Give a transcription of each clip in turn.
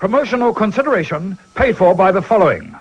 Promotional consideration paid for by the following.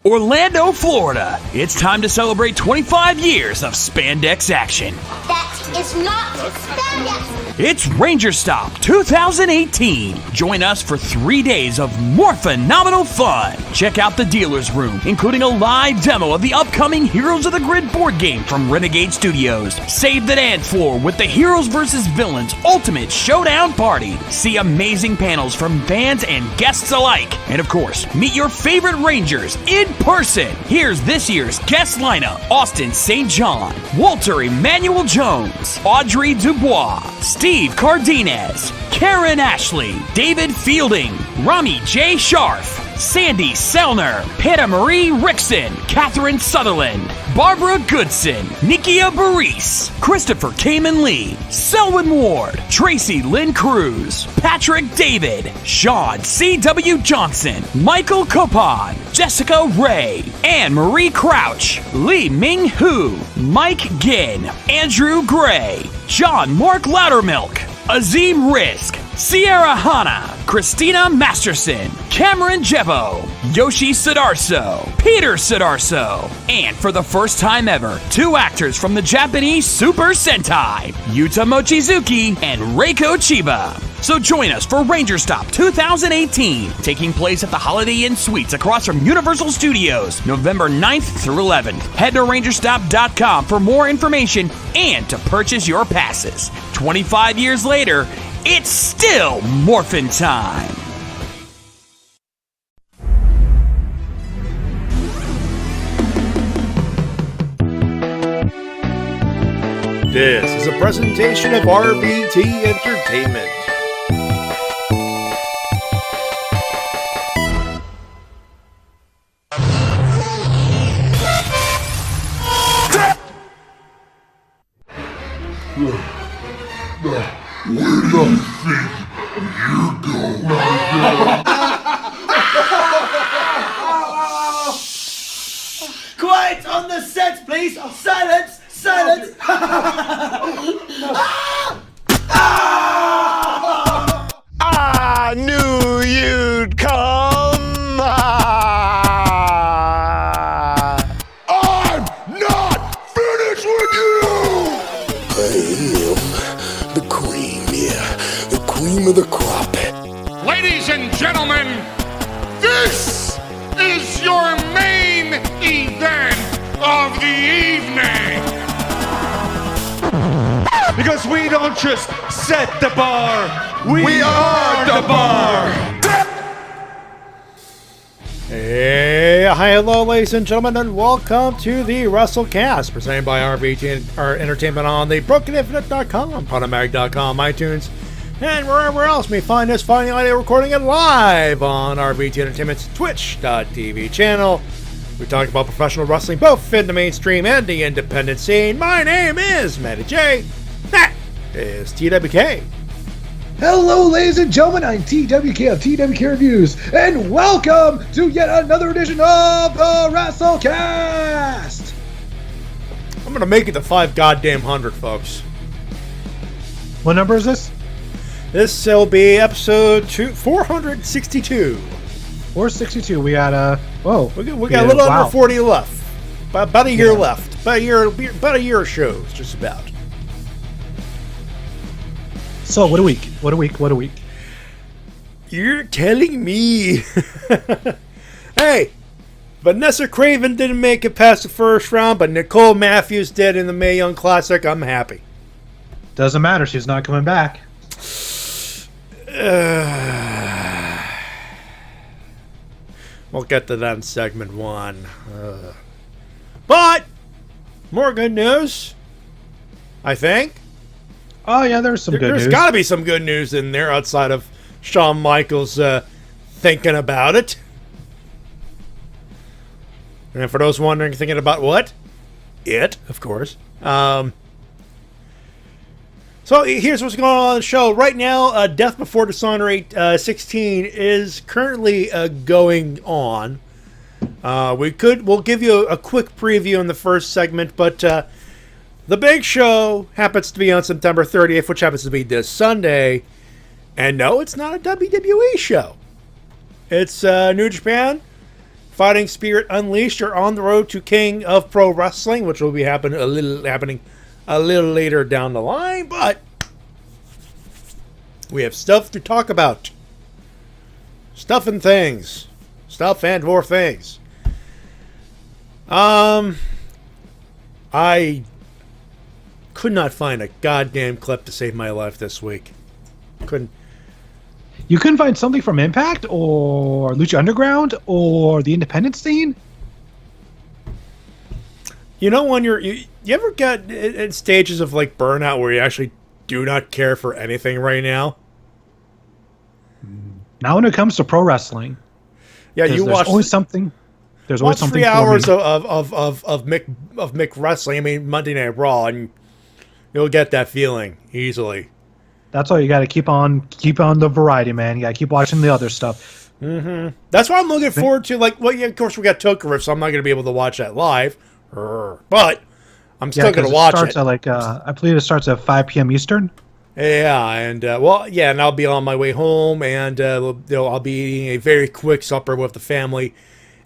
Orlando, Florida. It's time to celebrate 25 years of spandex action. That is not spandex. It's Ranger Stop 2018. Join us for 3 days of more phenomenal fun. Check out the dealer's room, including a live demo of the upcoming Heroes of the Grid board game from Renegade Studios. Save the dance floor with the Heroes vs. Villains Ultimate Showdown Party. See amazing panels from fans and guests alike. And of course, meet your favorite Rangers in person. Here's this year's guest lineup: Austin St. John, Walter Emmanuel Jones, Audrey Dubois, Steve Cardenas, Karen Ashley, David Fielding, Rami J. Scharf, Sandy Selner, Hannah Marie Rickson, Catherine Sutherland, Barbara Goodson, Nikia Baris, Christopher Kamen Lee, Selwyn Ward, Tracy Lynn Cruz, Patrick David, Sean C.W. Johnson, Michael Copon, Jessica Ray, Anne Marie Crouch, Lee Ming Hu, Mike Ginn, Andrew Gray, John Mark Loudermilk, Azim Risk, Sierra Hanna, Christina Masterson, Cameron Jebo, Yoshi Sidarso, Peter Sidarso, and for the first time ever, 2 actors from the Japanese Super Sentai, Yuta Mochizuki and Reiko Chiba. So join us for Ranger Stop 2018, taking place at the Holiday Inn Suites across from Universal Studios, November 9th through 11th. Head to rangerstop.com for more information and to purchase your passes. 25 years later, it's still Morphin' time. This is a presentation of RVT Entertainment. Quiet on the set, please! Silence! Silence! I knew you'd come. I'm not finished with you! I am the cream, the cream of the crop. Ladies and gentlemen, this is your main event of the evening. Because we don't just set the bar, we are the bar! Hey, hi, hello, ladies and gentlemen, and welcome to the Wrestle-Cast, presented by RVT Entertainment on the BrokenInfinite.com, Podomatic.com, iTunes, and wherever else you may find us. Finally, recording it live on RVT Entertainment's Twitch.tv channel. We talk about professional wrestling, both in the mainstream and the independent scene. My name is Matty J. That is TWK. Hello, ladies and gentlemen, I'm TWK of TWK Reviews, and welcome to yet another edition of the Wrestle-Cast! I'm gonna make it to 5 goddamn 100, folks. What number is this? This will be episode 462. 462. We got whoa. We got a little under 40 left. About a year left. About a year of shows, just about. So, what a week. What a week. What a week. You're telling me. Hey, Vanessa Craven didn't make it past the first round, but Nicole Matthews did in the Mae Young Classic. I'm happy. Doesn't matter. She's not coming back. We'll get to that in segment 1. But, more good news, I think. Oh, yeah, there's some good news. There's got to be some good news in there outside of Shawn Michaels thinking about it. And for those wondering, thinking about what? It, of course. So here's what's going on the show. Right now, Death Before Dishonor 16 is currently going on. We'll give you a quick preview in the first segment, but the big show happens to be on September 30th, which happens to be this Sunday. And no, it's not a WWE show. It's New Japan Fighting Spirit Unleashed are on the road to King of Pro Wrestling, which will be happening a little later down the line, but we have stuff to talk about. Stuff and things. Stuff and more things. I could not find a goddamn clip to save my life this week. You couldn't find something from Impact or Lucha Underground or the independent scene? You know when you ever get in stages of like burnout where you actually do not care for anything right now? Now when it comes to pro wrestling, yeah, you watch always something. There's always something. 3 hours of Mick wrestling. I mean Monday Night Raw, and you'll get that feeling easily. That's why you got to keep on the variety, man. You got to keep watching the other stuff. Mm-hmm. That's why I'm looking forward to, like, well, yeah, of course we got Tokarev, so I'm not going to be able to watch that live, but I'm still going to watch it. At like, I believe it starts at 5 p.m. Eastern. Yeah, and and I'll be on my way home, and I'll be eating a very quick supper with the family,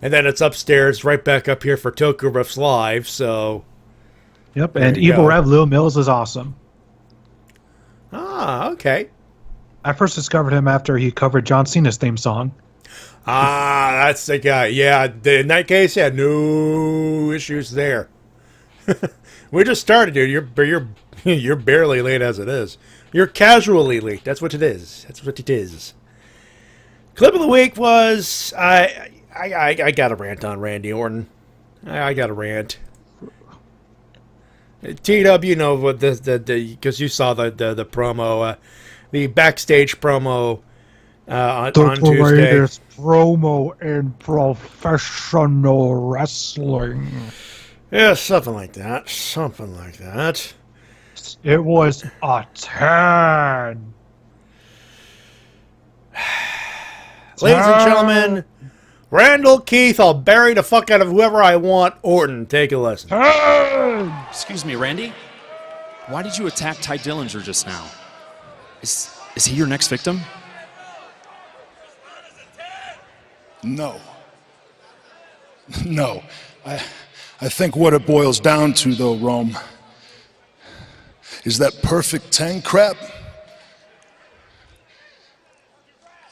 and then it's upstairs, right back up here for Tokarev's live. So, yep, and Evil Rev Lil Mills is awesome. Ah, okay. I first discovered him after he covered John Cena's theme song. Ah, that's the guy. Yeah, in that case, yeah, no issues there. We just started, dude. You're barely late as it is. You're casually late. That's what it is. That's what it is. Clip of the week was I got a rant on Randy Orton. I got a rant. TW, you know what the because you saw the promo, the backstage promo on Tuesday. The greatest promo in professional wrestling. Yeah, something like that. Something like that. It was a 10. Ladies and gentlemen, Randall Keith, I'll bury the fuck out of whoever I want. Orton, take a listen. Excuse me, Randy? Why did you attack Ty Dillinger just now? Is he your next victim? No. No. I think what it boils down to, though, Rome, is that perfect 10 crap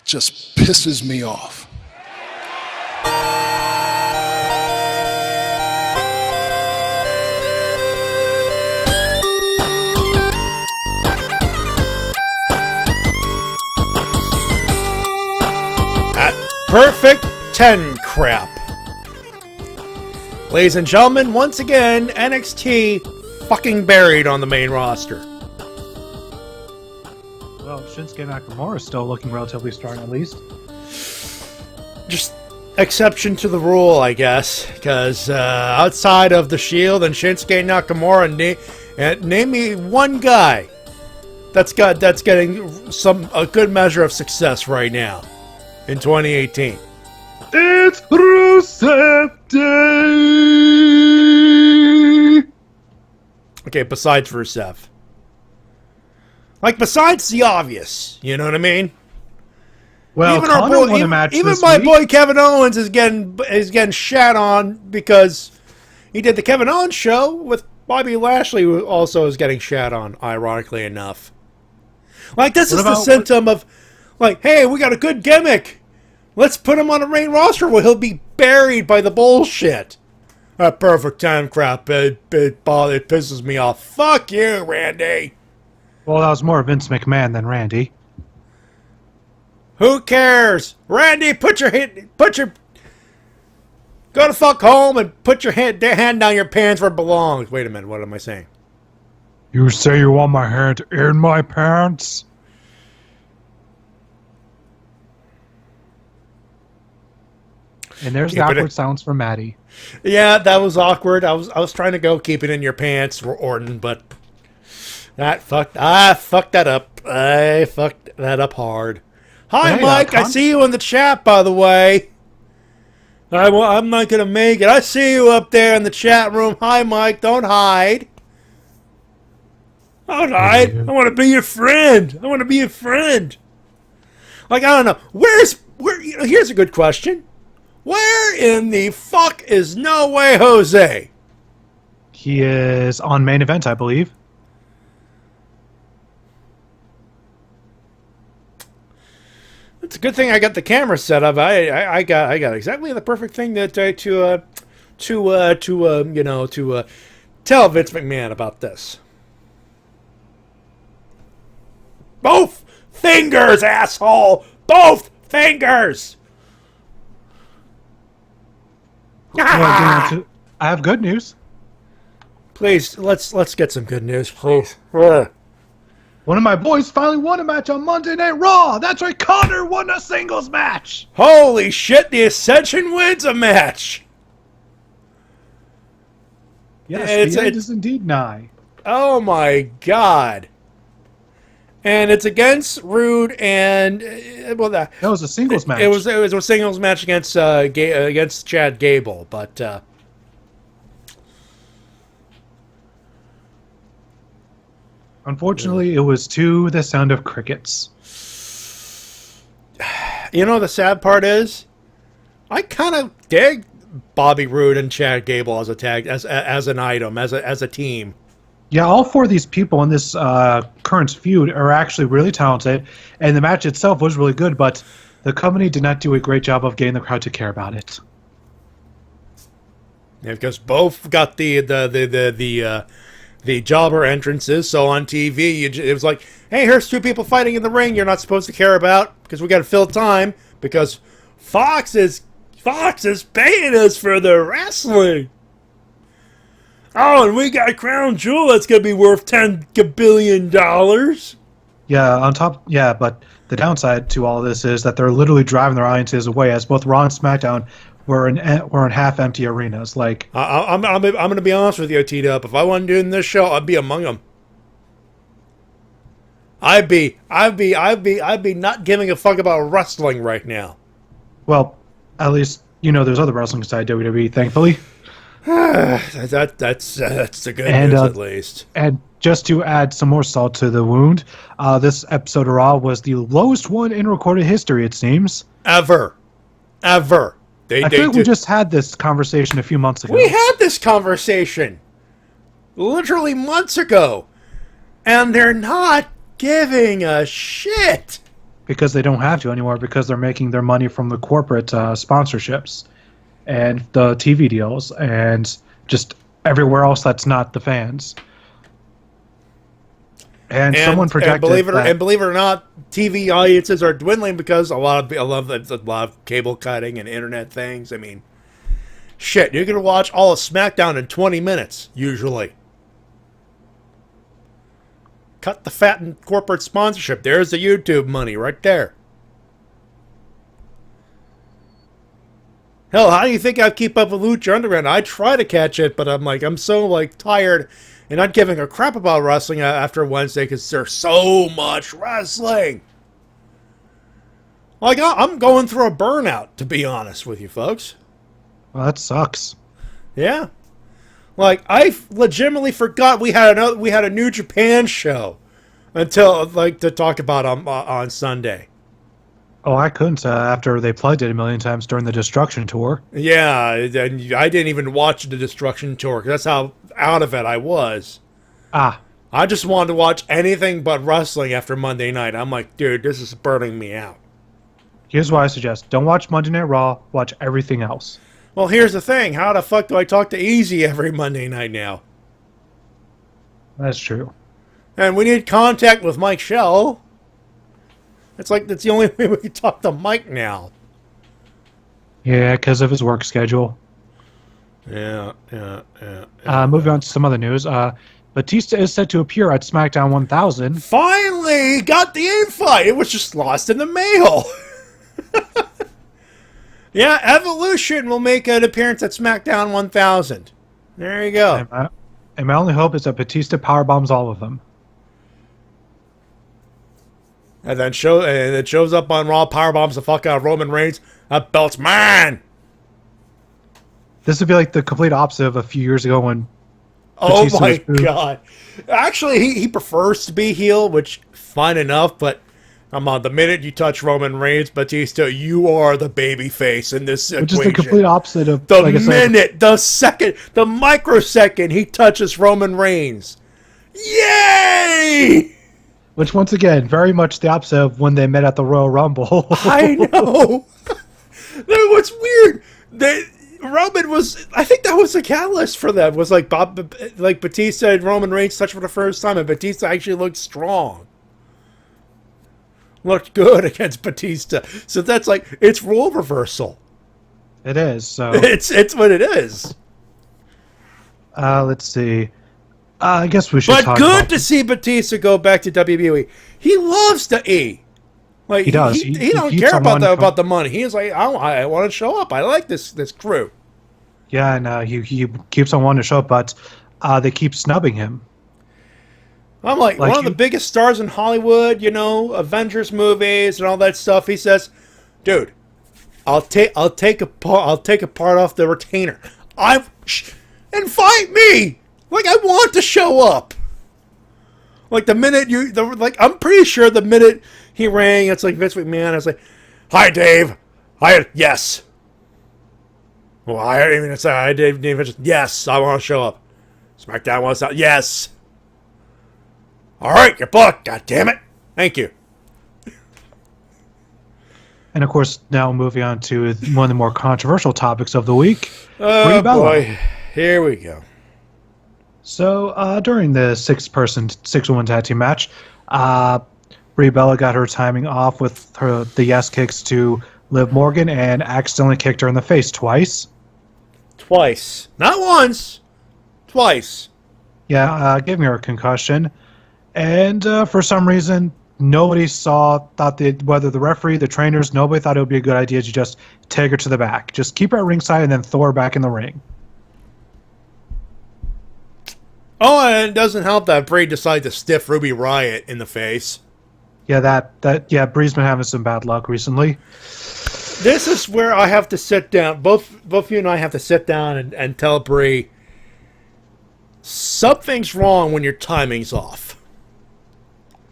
just pisses me off. Perfect 10 crap. Ladies and gentlemen, once again, NXT fucking buried on the main roster. Well, Shinsuke Nakamura is still looking relatively strong, at least. Just exception to the rule, I guess, because outside of the Shield and Shinsuke Nakamura, name me one guy that's getting a good measure of success right now. In 2018. It's Rusev Day! Okay, besides Rusev. Like, besides the obvious, you know what I mean? Well, even my boy Kevin Owens is getting shat on because he did the Kevin Owens show with Bobby Lashley, who also is getting shat on, ironically enough. Like, this is the symptom of, like, hey, we got a good gimmick. Let's put him on the main roster where he'll be buried by the bullshit. That perfect time crap, it pisses me off. Fuck you, Randy. Well, that was more Vince McMahon than Randy. Who cares? Randy, go to fuck home and put your hand down your pants where it belongs. Wait a minute, what am I saying? You say you want my hand in my pants? And there's the awkward silence for Matty. Yeah, that was awkward. I was trying to go keep it in your pants, Orton, but I fucked that up. I fucked that up hard. Hi, Mike. I see you in the chat, by the way. I'm not gonna make it. I see you up there in the chat room. Hi, Mike. Don't hide. Don't hide. I want to be your friend. Like, I don't know. Here's a good question. Where in the fuck is No Way Jose? He is on main event, I believe. It's a good thing I got the camera set up. I got exactly the perfect thing to tell Vince McMahon about this. Both fingers, asshole! Both fingers! I have good news. Please, let's get some good news, please. One of my boys finally won a match on Monday Night Raw. That's right, Connor won a singles match. Holy shit, the Ascension wins a match. Yes, the end is indeed nigh. Oh my god. And it's against Rude and that was a singles match. It was a singles match against Chad Gable, but unfortunately, it was to the sound of crickets. You know the sad part is, I kind of dig Bobby Roode and Chad Gable as a tag as an item as a team. Yeah, all four of these people in this current feud are actually really talented, and the match itself was really good, but the company did not do a great job of getting the crowd to care about it. Yeah, because both got the jobber entrances, so on TV it was like, hey, here's two people fighting in the ring you're not supposed to care about because we got to fill time because Fox is paying us for the wrestling. Oh, and we got a crown jewel that's going to be worth $10 billion. Yeah, but the downside to all of this is that they're literally driving their audiences away, as both Raw and SmackDown were in half-empty arenas. Like, I'm going to be honest with you, T-Dub. If I wasn't doing this show, I'd be among them. I'd be not giving a fuck about wrestling right now. Well, at least there's other wrestling side WWE, thankfully. That's the good news, at least. And just to add some more salt to the wound, this episode of Raw was the lowest one in recorded history, it seems. Ever. I think we just had this conversation a few months ago. We had this conversation literally months ago, and they're not giving a shit. Because they don't have to anymore, because they're making their money from the corporate sponsorships and the TV deals and just everywhere else that's not the fans. And someone projected believe it or not, TV audiences are dwindling because a lot of cable cutting and internet things. I mean, shit, you're gonna watch all of SmackDown in 20 minutes usually. Cut the fat and corporate sponsorship. There's the YouTube money right there. Hell, how do you think I keep up with Lucha Underground? I try to catch it, but I'm so tired and not giving a crap about wrestling after Wednesday because there's so much wrestling. I'm going through a burnout, to be honest with you folks. Well, that sucks. Yeah. I legitimately forgot we had a New Japan show until to talk about on Sunday. Oh, I couldn't after they plugged it a million times during the Destruction Tour. Yeah, and I didn't even watch the Destruction Tour because that's how out of it I was. I just wanted to watch anything but wrestling after Monday night. I'm like, dude, this is burning me out. Here's what I suggest. Don't watch Monday Night Raw. Watch everything else. Well, here's the thing. How the fuck do I talk to Easy every Monday night now? That's true. And we need contact with Mike Shell. It's that's the only way we can talk to Mike now. Yeah, because of his work schedule. Yeah. Moving on to some other news. Batista is set to appear at SmackDown 1000. Finally got the invite. It was just lost in the mail. Yeah, Evolution will make an appearance at SmackDown 1000. There you go. And my only hope is that Batista powerbombs all of them. And then it shows up on Raw, powerbombs the fuck out of Roman Reigns. That belt's mine. This would be like the complete opposite of a few years ago when Batista my god. Actually, he prefers to be heel, which fine enough, but I'm on. The minute you touch Roman Reigns, Batista, you are the baby face in this Which equation. is the complete opposite of the minute, the second, the microsecond he touches Roman Reigns. Yay! Which, once again, very much the opposite of when they met at the Royal Rumble. I know. What's weird, Roman was, I think that was a catalyst for them, was like Batista and Roman Reigns touched for the first time, and Batista actually looked strong. Looked good against Batista. So that's like, it's role reversal. It is, so. It's what it is. Let's see. I guess we should talk good about... to see Batista go back to WWE. He loves the E. Like, he does. He don't care about the money. He's like, I want to show up. I like this crew. Yeah, and he keeps on wanting to show up, but they keep snubbing him. I'm like one of the biggest stars in Hollywood, Avengers movies and all that stuff. He says, "Dude, I'll take a part off the retainer. Invite me. Like, I want to show up." Like, the minute I'm pretty sure the minute he rang, it's like Vince McMahon. I was like, "Hi, Dave. Yes." Well, I didn't even say hi, Dave. Yes, I want to show up. SmackDown wants out. Yes. All right, you're booked. God damn it. Thank you. And, of course, now moving on to one of the more controversial topics of the week. Oh, boy. Here we go. So, during the six-woman tag team match, Brie Bella got her timing off with the yes kicks to Liv Morgan and accidentally kicked her in the face twice. Twice. Not once. Twice. Yeah, giving her a concussion. And for some reason, nobody whether the referee, the trainers, nobody thought it would be a good idea to just take her to the back. Just keep her at ringside and then throw her back in the ring. Oh, and it doesn't help that Brie decided to stiff Ruby Riott in the face. Yeah, Brie's been having some bad luck recently. This is where I have to sit down. Both you and I have to sit down and tell Brie, something's wrong when your timing's off.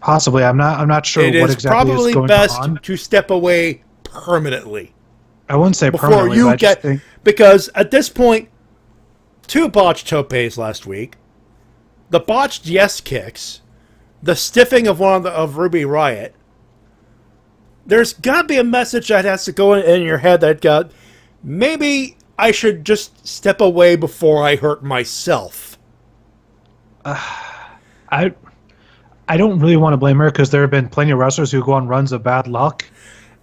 Possibly, I'm not sure what exactly is going on. It is probably best to step away permanently. I wouldn't say permanently, because at this point, 2 botched topes last week, the botched yes kicks, the stiffing of of Ruby Riott. There's got to be a message that has to go in your head that maybe I should just step away before I hurt myself. I don't really want to blame her because there have been plenty of wrestlers who go on runs of bad luck,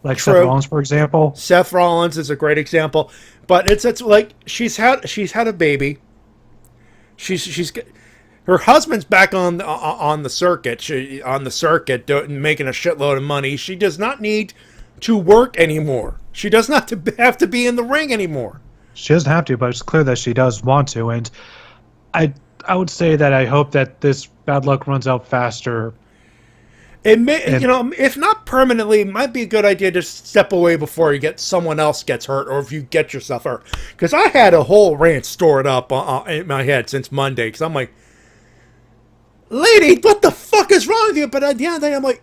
like True. Seth Rollins, for example. Seth Rollins is a great example, but it's like she's had a baby. Her husband's back on the circuit. Making a shitload of money. She does not need to work anymore. She does not have to be in the ring anymore. She doesn't have to, but it's clear that she does want to, and I would say that I hope that this bad luck runs out faster. It may, if not permanently, it might be a good idea to step away before someone else gets hurt, or if you get yourself hurt. Because I had a whole rant stored up in my head since Monday. Because I'm like, lady, what the fuck is wrong with you? But at the end of the day, I'm like,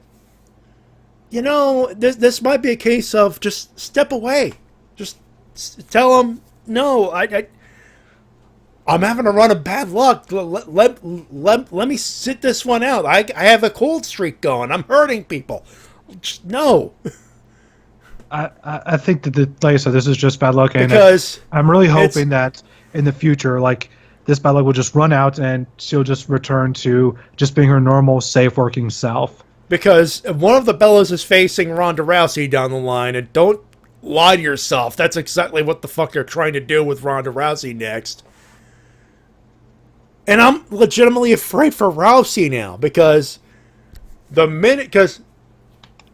this might be a case of just step away. Just tell them, no, I'm having a run of bad luck. Let me sit this one out. I have a cold streak going. I'm hurting people. Just, no. I think that, like I said, this is just bad luck. Because I'm really hoping that in the future, like, this bad luck will just run out and she'll just return to just being her normal, safe working self. Because one of the Bellas is facing Ronda Rousey down the line, and don't lie to yourself. That's exactly what the fuck they're trying to do with Ronda Rousey next. And I'm legitimately afraid for Rousey now, because because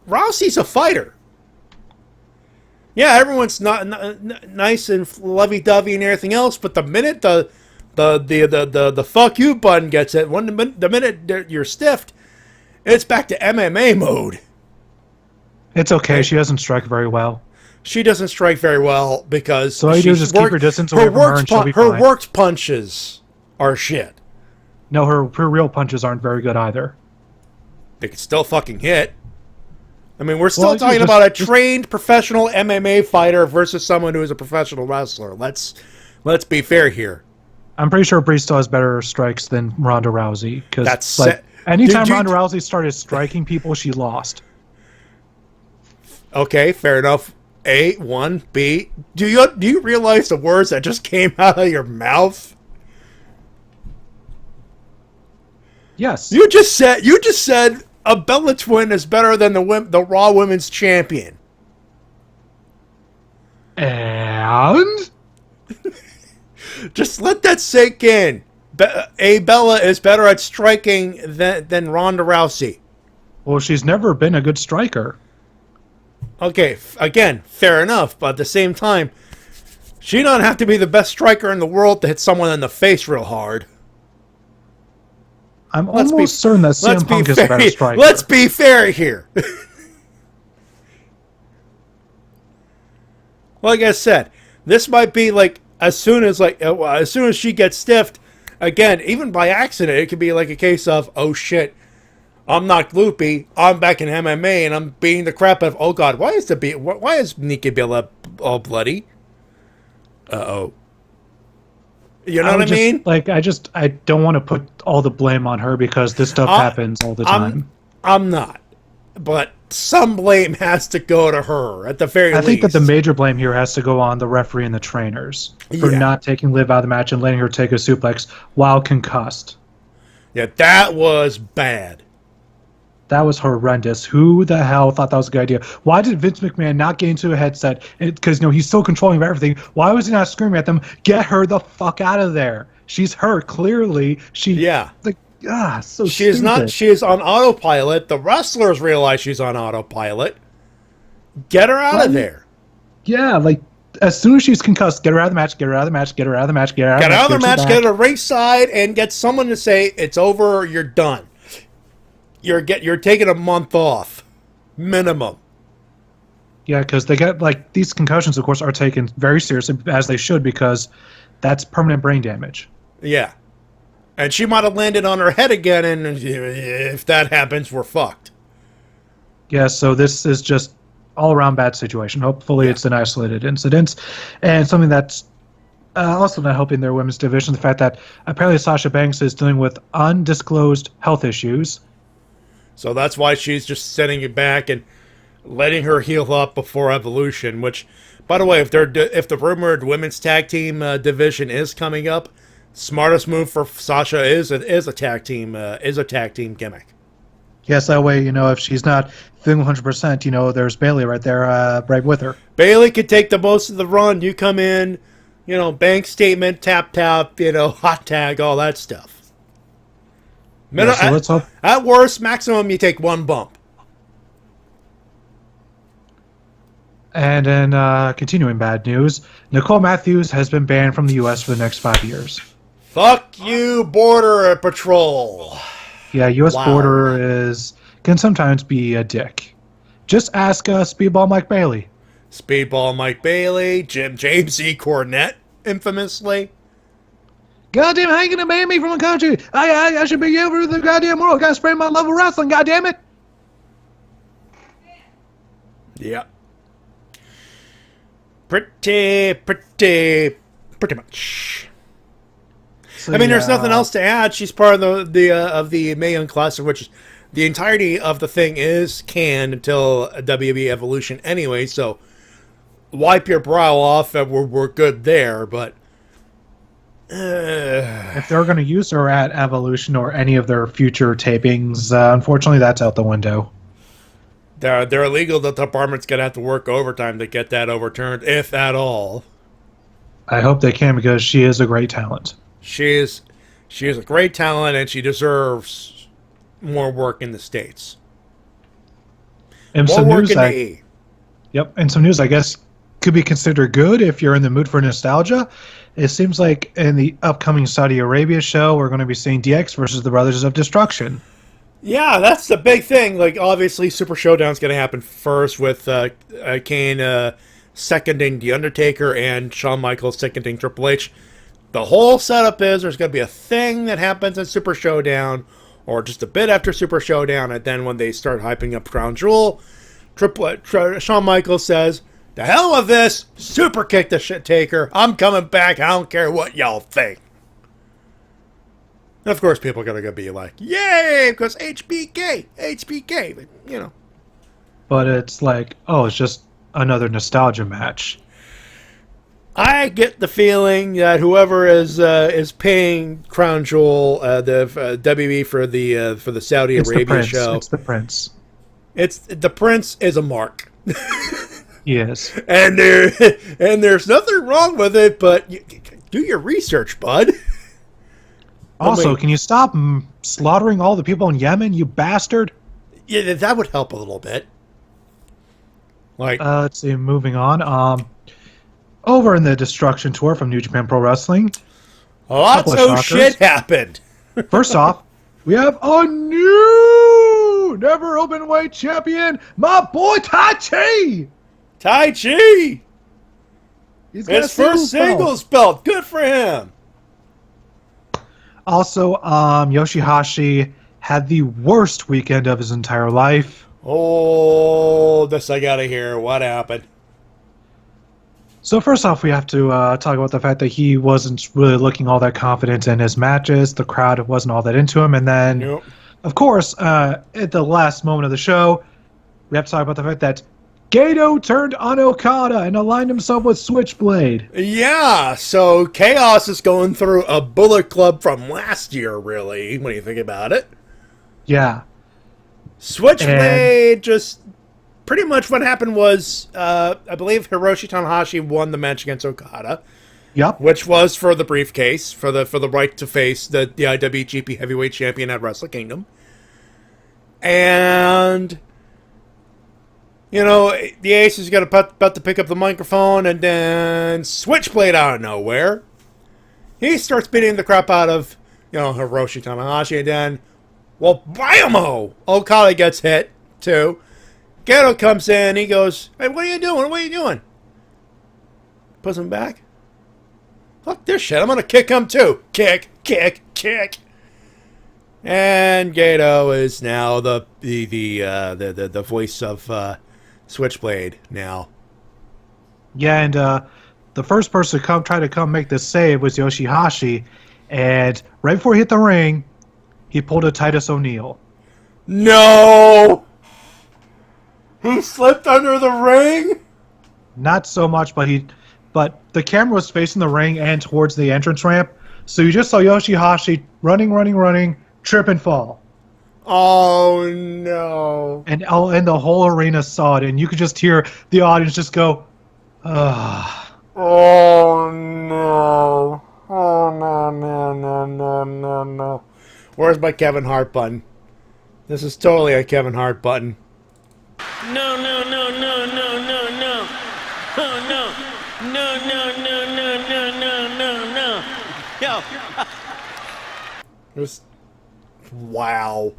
Rousey's a fighter. Yeah, everyone's not nice and lovey-dovey and everything else, but the minute the fuck you button gets it, the minute you're stiffed, it's back to MMA mode. It's okay. She doesn't strike very well. She doesn't strike very well because so all you do is just keep her distance away from her and she'll be fine. Her worked punches are shit. No, her real punches aren't very good either. They can still fucking hit. I mean, we're still talking about a trained professional MMA fighter versus someone who is a professional wrestler. Let's be fair here. I'm pretty sure Bree still has better strikes than Ronda Rousey. Because anytime Ronda Rousey started striking people, she lost. Okay, fair enough. A, 1, B. Do you realize the words that just came out of your mouth? Yes. You just said a Bella Twin is better than the Raw Women's Champion. And just let that sink in. Bella is better at striking than Ronda Rousey. Well, she's never been a good striker. Okay, again, fair enough, but at the same time, she don't have to be the best striker in the world to hit someone in the face real hard. I'm almost certain that CM Punk is a better striker. Let's be fair here. Like I said, this might be like as soon as she gets stiffed, again, even by accident, it could be like a case of, oh shit, I'm knocked loopy, I'm back in MMA, and I'm beating the crap out of, oh god, why is Nikki Bella all bloody? Uh-oh. You know what I mean? I don't want to put all the blame on her because this stuff happens all the time. I'm not. But some blame has to go to her, at the very least. I think that the major blame here has to go on the referee and the trainers for not taking Liv out of the match and letting her take a suplex while concussed. Yeah, that was bad. That was horrendous. Who the hell thought that was a good idea? Why did Vince McMahon not get into a headset? Because he's so controlling of everything. Why was he not screaming at them? Get her the fuck out of there. She's hurt. Clearly, so she is not. She is on autopilot. The wrestlers realize she's on autopilot. Get her out of there. Yeah, as soon as she's concussed, get her out of the match. Get her out of the match. Get her out of the match. Get her out of the match. Get her to ringside and get someone to say it's over. You're done. You're taking a month off, minimum. Yeah, because they get these concussions, of course, are taken very seriously as they should because that's permanent brain damage. Yeah, and she might have landed on her head again, and if that happens, we're fucked. Yeah, so this is just all around bad situation. Hopefully, it's an isolated incident, and something that's also not helping their women's division. The fact that apparently Sasha Banks is dealing with undisclosed health issues. So that's why she's just sending it back and letting her heal up before Evolution. Which, by the way, if the rumored women's tag team division is coming up, smartest move for Sasha is a tag team gimmick. Yes, that way if she's not feeling 100%, there's Bayley right there, right with her. Bayley could take the most of the run. You come in, bank statement, tap, hot tag, all that stuff. Let's hope. At worst, maximum, you take one bump. And in continuing bad news, Nicole Matthews has been banned from the U.S. for the next 5 years. Fuck you, Border Patrol. Yeah, U.S. Border can sometimes be a dick. Just ask Speedball Mike Bailey. Speedball Mike Bailey, James E. Cornette, infamously. Goddamn, how you gonna ban me from the country? I should be over the goddamn world. Gotta spread my love of wrestling, goddamn it. Yeah. Pretty much. So, I mean, there's nothing else to add. She's part of the Mae Young Classic, which the entirety of the thing is canned until WWE Evolution anyway. So wipe your brow off, and we're good there. But if they're going to use her at Evolution or any of their future tapings, unfortunately, that's out the window. They're illegal. The department's going to have to work overtime to get that overturned, if at all. I hope they can, because she is a great talent. She is a great talent, and she deserves more work in the States. And more some work news, in the E. Yep, and some news, I guess, could be considered good if you're in the mood for nostalgia. It seems like in the upcoming Saudi Arabia show, we're going to be seeing DX versus the Brothers of Destruction. Yeah, that's the big thing. Obviously, Super Showdown's going to happen first with Kane seconding The Undertaker and Shawn Michaels seconding Triple H. The whole setup is there's going to be a thing that happens at Super Showdown, or just a bit after Super Showdown, and then when they start hyping up Crown Jewel, Shawn Michaels says, "The hell with this! Super kick the shit taker. I'm coming back. I don't care what y'all think." And of course, people are gonna be like, "Yay!" Because HBK, but, you know. But it's like, oh, it's just another nostalgia match. I get the feeling that whoever is paying Crown Jewel, the WB for the Saudi Arabia show, it's the Prince. It's the Prince is a mark. Yes, and there's nothing wrong with it, but do your research, bud. Also, can you stop slaughtering all the people in Yemen, you bastard? Yeah, that would help a little bit. Like, let's see, moving on. Over in the Destruction Tour from New Japan Pro Wrestling, lots of shit happened. First off, we have a new never openweight champion, my boy Tai Chi. Tai Chi! He's got his first singles belt. Good for him. Also, Yoshihashi had the worst weekend of his entire life. Oh, this I gotta hear. What happened? So first off, we have to talk about the fact that he wasn't really looking all that confident in his matches. The crowd wasn't all that into him. And then, of course, at the last moment of the show, we have to talk about the fact that Gato turned on Okada and aligned himself with Switchblade. Yeah, so Chaos is going through a Bullet Club from last year, really, when you think about it. Yeah. Switchblade just... Pretty much what happened was, I believe Hiroshi Tanahashi won the match against Okada. Yep. Which was for the briefcase, for the right to face the IWGP Heavyweight Champion at Wrestle Kingdom. And, you know, the Ace is about to pick up the microphone, and then Switchblade out of nowhere. He starts beating the crap out of, you know, Hiroshi Tanahashi, and then, well, bam-o! Okada gets hit, too. Gato comes in, he goes, "Hey, what are you doing? What are you doing?" Puts him back. Fuck this shit, I'm gonna kick him too. Kick. And Gato is now the voice of Switchblade now. Yeah, and the first person to try to make this save was Yoshihashi, and right before he hit the ring, he pulled a Titus O'Neil. No! He slipped under the ring? Not so much, but the camera was facing the ring and towards the entrance ramp, so you just saw Yoshihashi running, trip and fall. Oh no! And the whole arena saw it, and you could just hear the audience just go, "Ugh." Oh no! Oh no! Where's my Kevin Hart button? This is totally a Kevin Hart button. No. Oh, no. Yo. Wow.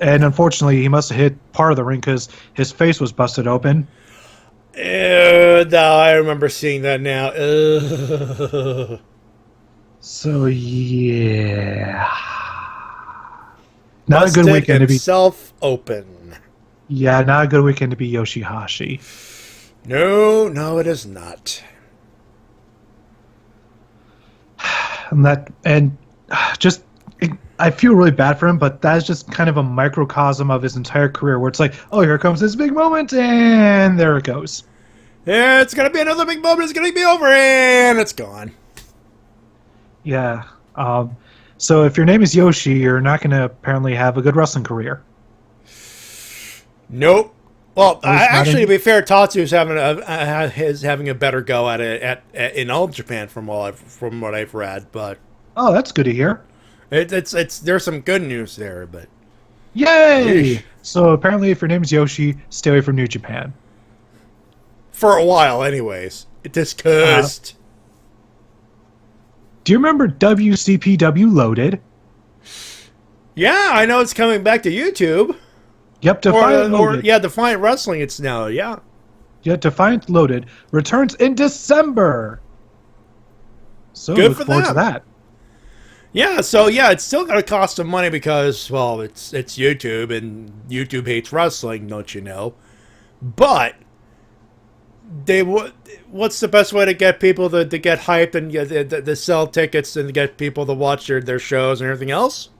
And unfortunately, he must have hit part of the ring because his face was busted open. No, I remember seeing that now. Ugh. So, yeah. Not Busted a good weekend to be self-open. Yeah, not a good weekend to be Yoshihashi. No, it is not. I feel really bad for him, but that's just kind of a microcosm of his entire career, where it's like, oh, here comes this big moment, and there it goes. Yeah, it's gonna be another big moment. It's gonna be over, and it's gone. Yeah. So if your name is Yoshi, you're not going to apparently have a good wrestling career. Nope. Well, actually, to be fair, Tatsu is having a better go at it in all of Japan from what I've read. But oh, that's good to hear. It's there's some good news there, but yay! Yeesh. So apparently, if your name is Yoshi, stay away from New Japan for a while, anyways. It just cursed. Do you remember WCPW Loaded? Yeah, I know it's coming back to YouTube. Yep, Defiant Loaded. Defiant Wrestling. It's now, yeah. Yeah, Defiant Loaded returns in December. So good look for forward to that. Yeah, so yeah, it's still going to cost some money because, well, it's YouTube and YouTube hates wrestling, don't you know? But what's the best way to get people to get hyped and to sell tickets and get people to watch their shows and everything else?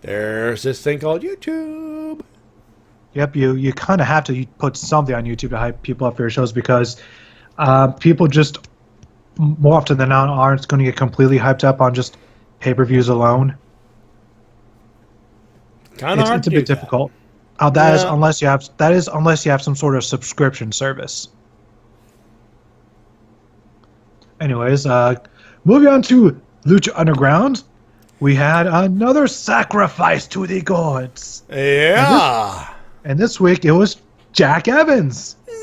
There's this thing called YouTube. Yep, you kind of have to put something on YouTube to hype people up for your shows because people just more often than not aren't going to get completely hyped up on just pay-per-views alone. Kind of hard it's a bit difficult. That is unless you have some sort of subscription service. Anyways, moving on to Lucha Underground, we had another sacrifice to the gods. Yeah. And this week it was Jack Evans. No.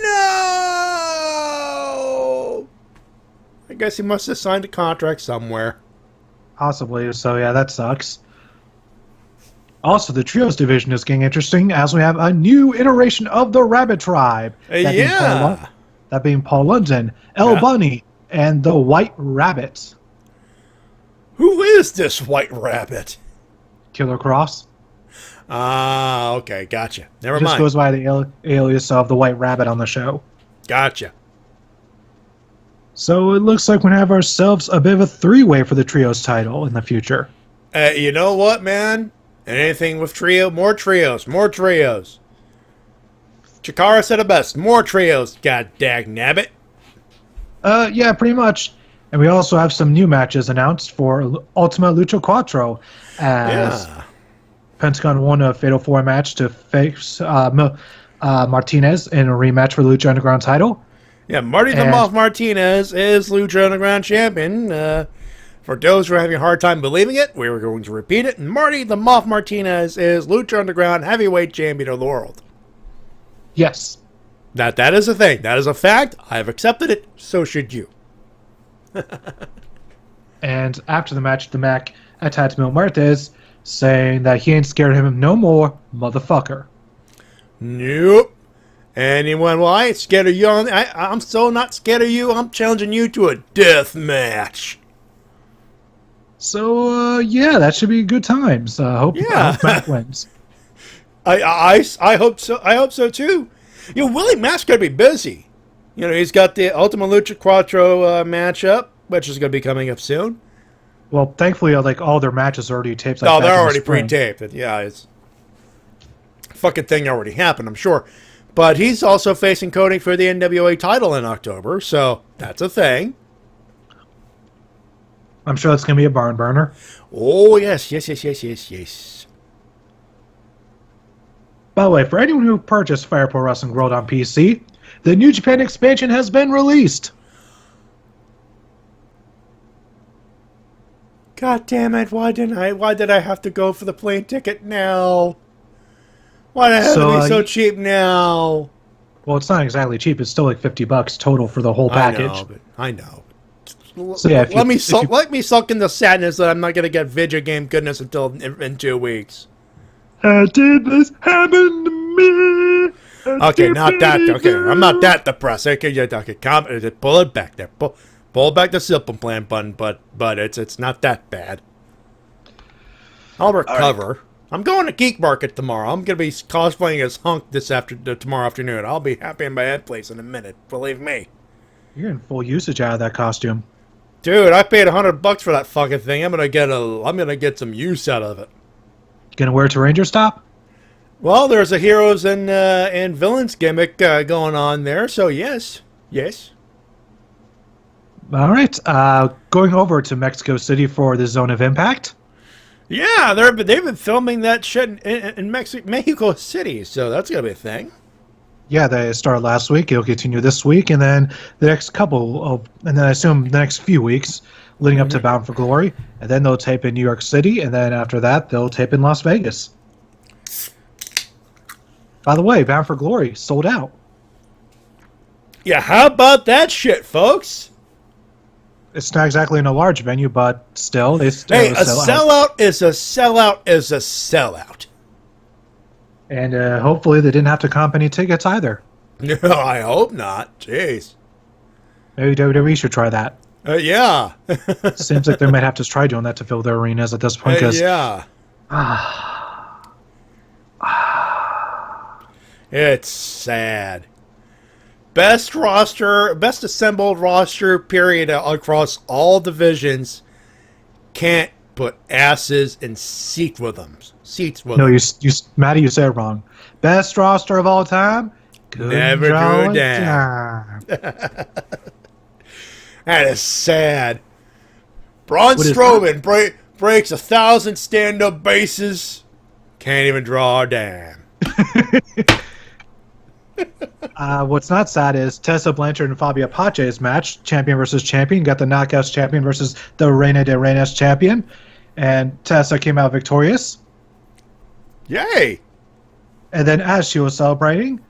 I guess he must have signed a contract somewhere. Possibly. So yeah, that sucks. Also, the Trios division is getting interesting as we have a new iteration of the Rabbit Tribe. That being Paul London, El Bunny, and the White Rabbit. Who is this White Rabbit? Killer Cross. Ah, okay, gotcha. Never mind. Just goes by the alias of the White Rabbit on the show. Gotcha. So it looks like we're going to have ourselves a bit of a three-way for the Trios title in the future. You know what, man? Anything with more trios. Chikara said it best. More trios, god dag nabbit. Yeah, pretty much. And we also have some new matches announced for Ultima Lucha Quattro as Pentagon won a Fatal 4 match to face Martinez in a rematch for the Lucha Underground title. Yeah, Marty the Moth Martinez is Lucha Underground champion. For those who are having a hard time believing it, we were going to repeat it. Marty the Moth Martinez is Lucha Underground heavyweight champion of the world. Yes. That is a thing. That is a fact. I have accepted it. So should you. And after the match, the Mac attacked Mil Muertes, saying that he ain't scared of him no more, motherfucker. Nope. And he went, well, I ain't scared of you. I'm so not scared of you. I'm challenging you to a death match. So, yeah, that should be good times. I hope Mac wins. I hope so. I hope so, too. Willie Mack's going to be busy. He's got the Ultima Lucha Quattro matchup, which is going to be coming up soon. Well, thankfully, all their matches are already taped. They're already pre-taped. Yeah, it's fucking thing already happened, I'm sure. But he's also facing Cody for the NWA title in October, so that's a thing. I'm sure that's going to be a barn burner. Oh, yes. By the way, for anyone who purchased Fire Pro Wrestling World on PC, the New Japan expansion has been released. God damn it, why did I have to go for the plane ticket now? Why did it have to be so cheap now? Well, it's not exactly cheap. It's still like $50 total for the whole package. I know. So yeah, let me sulk in the sadness that I'm not going to get video game goodness until in 2 weeks. How did this happen to me? Okay, not that. Okay, I'm not that depressed. Okay, pull it back there. Pull back the simple plan button, but it's not that bad. I'll recover. Right. I'm going to Geek Market tomorrow. I'm going to be cosplaying as Hunk tomorrow afternoon. I'll be happy in my head place in a minute. Believe me. You're in full usage out of that costume. Dude, I paid $100 for that fucking thing. I'm gonna get some use out of it. Gonna wear it to Ranger Stop? Well, there's a heroes and villains gimmick going on there, so yes. All right, going over to Mexico City for the Zone of Impact. Yeah, they've been filming that shit in Mexico City, so that's gonna be a thing. Yeah, they started last week. It'll continue this week, and then the next and then I assume the next few weeks leading up to Bound for Glory, and then they'll tape in New York City, and then after that they'll tape in Las Vegas. By the way, Bound for Glory sold out. Yeah, how about that shit, folks? It's not exactly in a large venue, but still, a sellout is a sellout is a sellout. And hopefully they didn't have to comp any tickets either. No, I hope not. Jeez. Maybe WWE should try that. Yeah. Seems like they might have to try doing that to fill their arenas at this point. Yeah. It's sad. Best assembled roster, period, across all divisions. Can't put asses in seats with them. No, Matty, you said it wrong. Best roster of all time? Never drew a dime. That is sad. Braun Strowman breaks 1,000 stand-up bases. Can't even draw a dime. What's not sad is Tessa Blanchard and Fabio Pace's match, champion versus champion, got the Knockouts champion versus the Reina de Reinas champion, and Tessa came out victorious. Yay! And then as she was celebrating,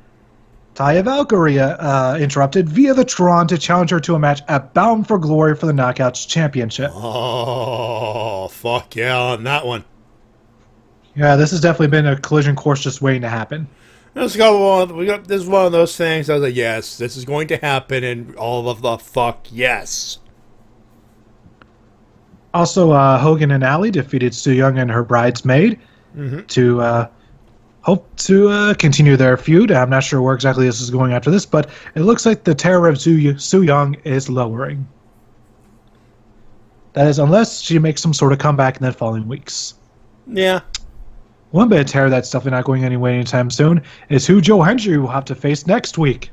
Taya Valkyrie interrupted via the Tron to challenge her to a match at Bound for Glory for the Knockouts championship. Oh, fuck yeah on that one. Yeah, this has definitely been a collision course just waiting to happen. This is one of those things. I was like, yes, this is going to happen, and all of the fuck yes. Also, Hogan and Allie defeated Su Yung and her bridesmaid to hope to continue their feud. I'm not sure where exactly this is going after this, but it looks like the terror of Su Yung is lowering. That is, unless she makes some sort of comeback in the following weeks. Yeah. One bit of terror that's definitely not going anywhere anytime soon is who Joe Hendry will have to face next week.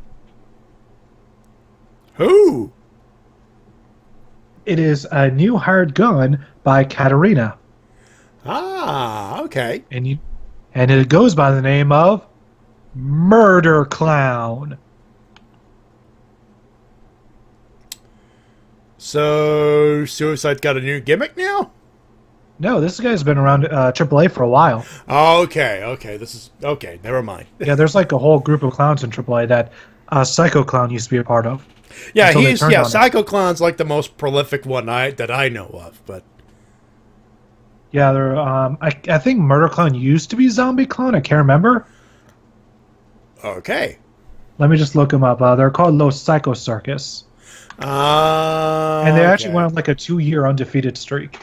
Who? It is a new hired gun by Katarina. Ah, okay. And it goes by the name of Murder Clown. So, Suicide's got a new gimmick now? No, this guy's been around AAA for a while. Okay. This is... Okay, never mind. Yeah, there's like a whole group of clowns in AAA that Psycho Clown used to be a part of. Yeah, Psycho Clown's like the most prolific one that I know of, but... Yeah, there. I think Murder Clown used to be Zombie Clown. I can't remember. Okay. Let me just look them up. They're called Los Psycho Circus. And they actually went on like a 2-year undefeated streak.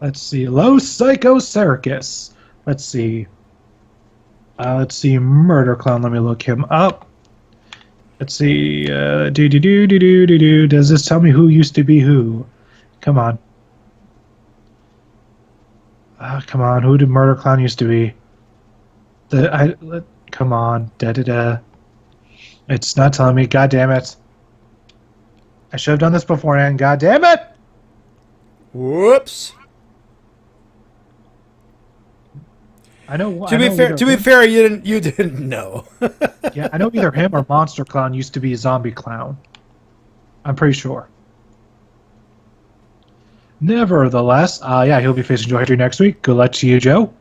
Let's see. Los Psycho Circus. Let's see. Murder Clown. Let me look him up. Let's see. Does this tell me who used to be who? Come on. Come on. Who did Murder Clown used to be? Come on. It's not telling me. God damn it. I should have done this beforehand. God damn it. Whoops. I know. To be fair, you didn't know. Yeah, I know either him or Monster Clown used to be Zombie Clown. I'm pretty sure. Nevertheless, he'll be facing Joe Hendry next week. Good luck to you, Joe.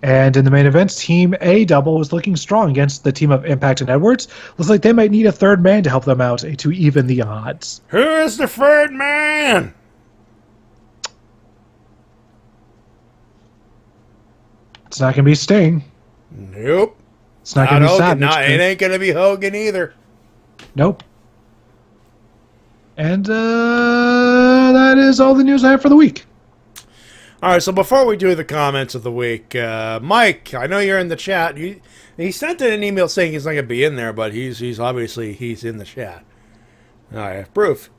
And in the main event, Team A Double was looking strong against the team of Impact and Edwards. Looks like they might need a third man to help them out to even the odds. Who is the third man? It's not going to be Sting. Nope. It's not going to be Savage. It ain't going to be Hogan either. Nope. And that is all the news I have for the week. All right, so before we do the comments of the week, Mike, I know you're in the chat. He sent in an email saying he's not going to be in there, but he's obviously in the chat. All right, I have proof.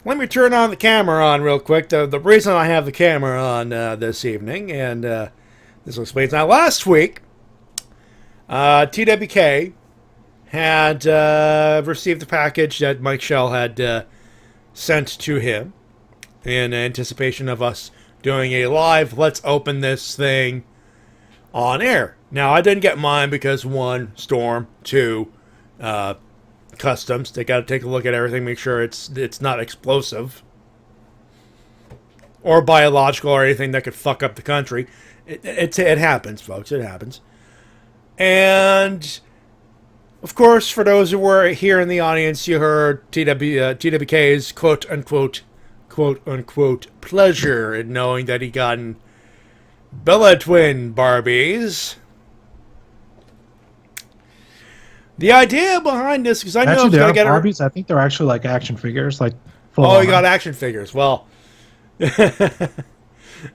Let me turn on the camera on real quick. The reason I have the camera on this evening, and this explains. Now, last week, TWK had received a package that Mike Shell had sent to him in anticipation of us doing a live let's open this thing on air. Now, I didn't get mine because 1, Storm, 2, Customs. They got to take a look at everything, make sure it's not explosive or biological or anything that could fuck up the country. It happens, folks. It happens. And of course, for those who were here in the audience, you heard TWK's quote unquote pleasure in knowing that he gotten Bella Twin Barbies. The idea behind this, because I know Actually, I was they going are to get Barbies. I think they're actually like action figures, like full Oh, on. you got action figures. Well,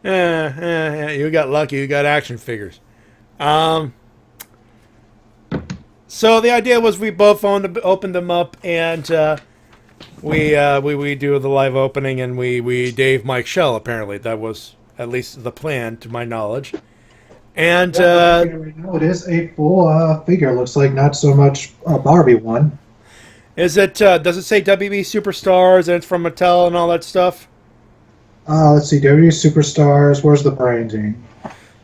You got lucky. You got action figures. So the idea was we both opened them up, and we do the live opening, and we Dave Mike Shell. Apparently, that was at least the plan, to my knowledge. And it is a full figure. Looks like not so much a Barbie one. Is it? Does it say WB Superstars and it's from Mattel and all that stuff? Let's see. WB Superstars. Where's the branding?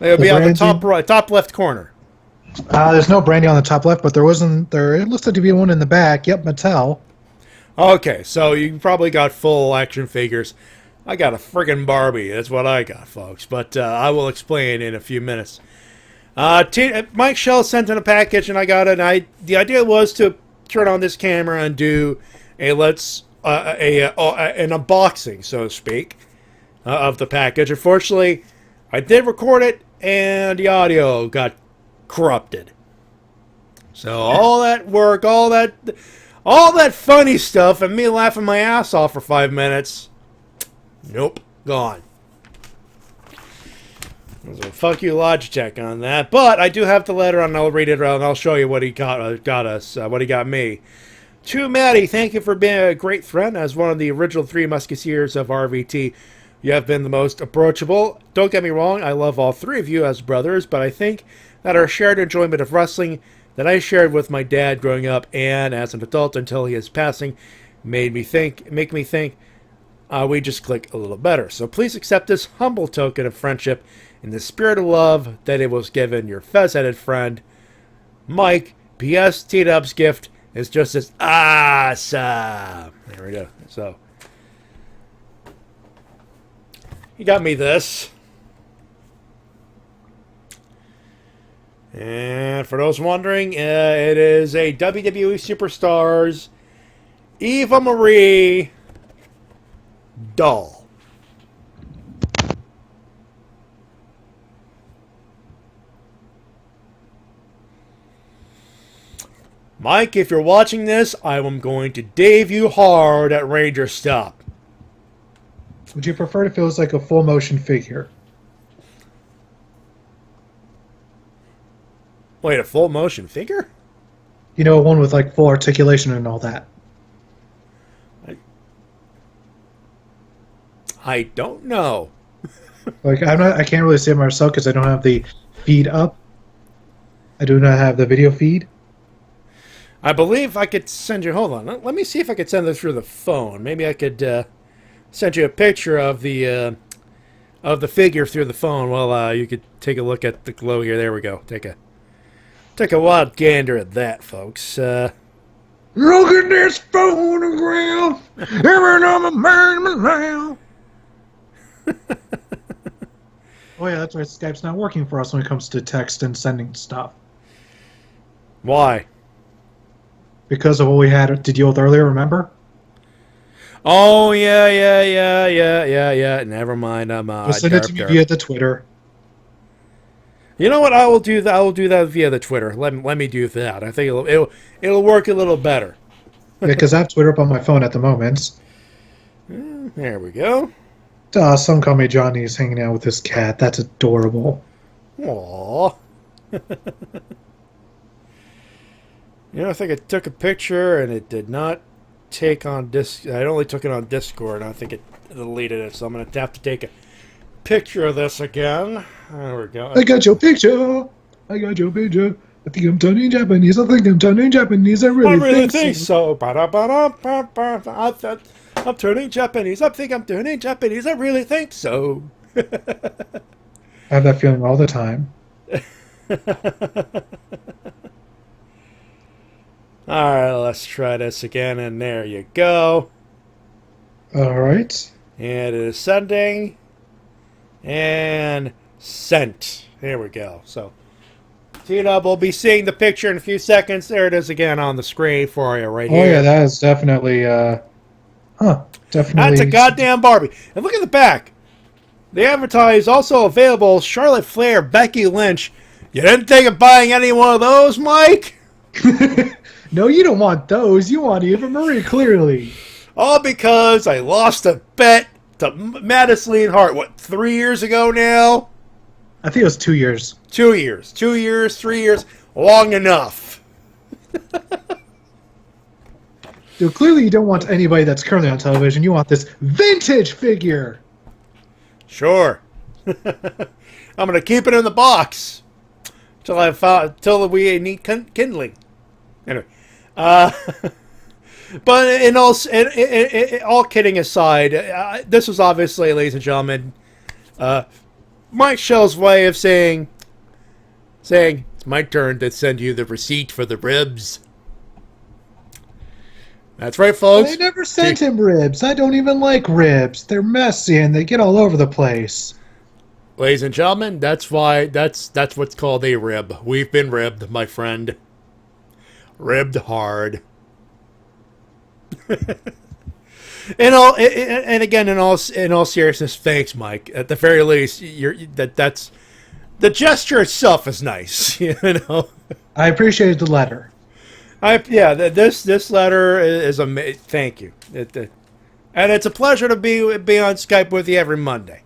It'll be on the top right, top left corner. There's no branding on the top left, but there wasn't there. It looks like to be one in the back. Yep, Mattel. Okay, so you probably got full action figures. I got a friggin' Barbie. That's what I got, folks. But I will explain in a few minutes. Mike Shell sent in a package, and I got it. And the idea was to turn on this camera and do an unboxing, so to speak, of the package. Unfortunately, I did record it, and the audio got corrupted. So all that work, all that funny stuff, and me laughing my ass off for 5 minutes, nope, gone. So fuck you, Logitech, on that. But I do have the letter, and I'll read it around, and I'll show you what he got us, what he got me. To Matty, thank you for being a great friend. As one of the original 3 Musketeers of RVT, you have been the most approachable. Don't get me wrong, I love all 3 of you as brothers, but I think that our shared enjoyment of wrestling that I shared with my dad growing up and as an adult until his passing make me think we just click a little better. So please accept this humble token of friendship in the spirit of love that it was given your fez-headed friend, Mike. P.S. T-Dub's gift is just as awesome. There we go. So he got me this. And for those wondering, it is a WWE Superstars Eva Marie doll. Mike, if you're watching this, I am going to Dave you hard at Ranger Stop. Would you prefer if it was like a full motion figure? Wait, a full motion figure? You know, one with like full articulation and all that. I don't know. Like I can't really see it myself because I don't have the feed up. I do not have the video feed. I believe I could send you. Hold on, let me see if I could send this through the phone. Maybe I could send you a picture of the figure through the phone. Well, you could take a look at the glow here. There we go. Take a wild gander at that, folks. Look at this photograph. Every time I'm around. Oh yeah, that's right. Skype's not working for us when it comes to text and sending stuff. Why? Because of what we had to deal with earlier, remember? Oh, yeah. Never mind. We'll send it to me via the Twitter. You know what? I will do that. I will do that via the Twitter. Let me do that. I think it'll work a little better. Yeah, because I have Twitter up on my phone at the moment. There we go. Some call me Johnny's hanging out with his cat. That's adorable. Aww. You know, I think I took a picture and it did not take on I only took it on Discord. And I think it deleted it, so I'm going to have to take a picture of this again. There we go. I got your picture. I think I'm turning Japanese. I really think so. I'm turning Japanese. I think I'm turning Japanese. I really think so. I have that feeling all the time. Alright, let's try this again, and there you go. Alright. And it is sending. And sent. There we go. So, T-Dub will be seeing the picture in a few seconds. There it is again on the screen for you right here. Oh yeah, that is definitely, definitely. That's a goddamn Barbie. And look at the back. They advertise also available Charlotte Flair, Becky Lynch. You didn't think of buying any one of those, Mike? No, you don't want those. You want Eva Marie, clearly. All because I lost a bet the Maddest Lean Heart, what, 3 years ago now? I think it was 2 years. 2 years. 2 years, 3 years. Long enough. Dude, clearly you don't want anybody that's currently on television. You want this vintage figure. Sure. I'm going to keep it in the box till we need kindling. Anyway. But in all kidding aside, this was obviously, ladies and gentlemen, Mike Shell's way of saying, it's my turn to send you the receipt for the ribs. That's right, folks. I never sent him ribs. I don't even like ribs. They're messy and they get all over the place. Ladies and gentlemen, that's what's called a rib. We've been ribbed, my friend. Ribbed hard. In all seriousness, thanks, Mike. At the very least, that's the gesture itself is nice. You know, I appreciate the letter. This letter is amazing. Thank you. And it's a pleasure to be on Skype with you every Monday,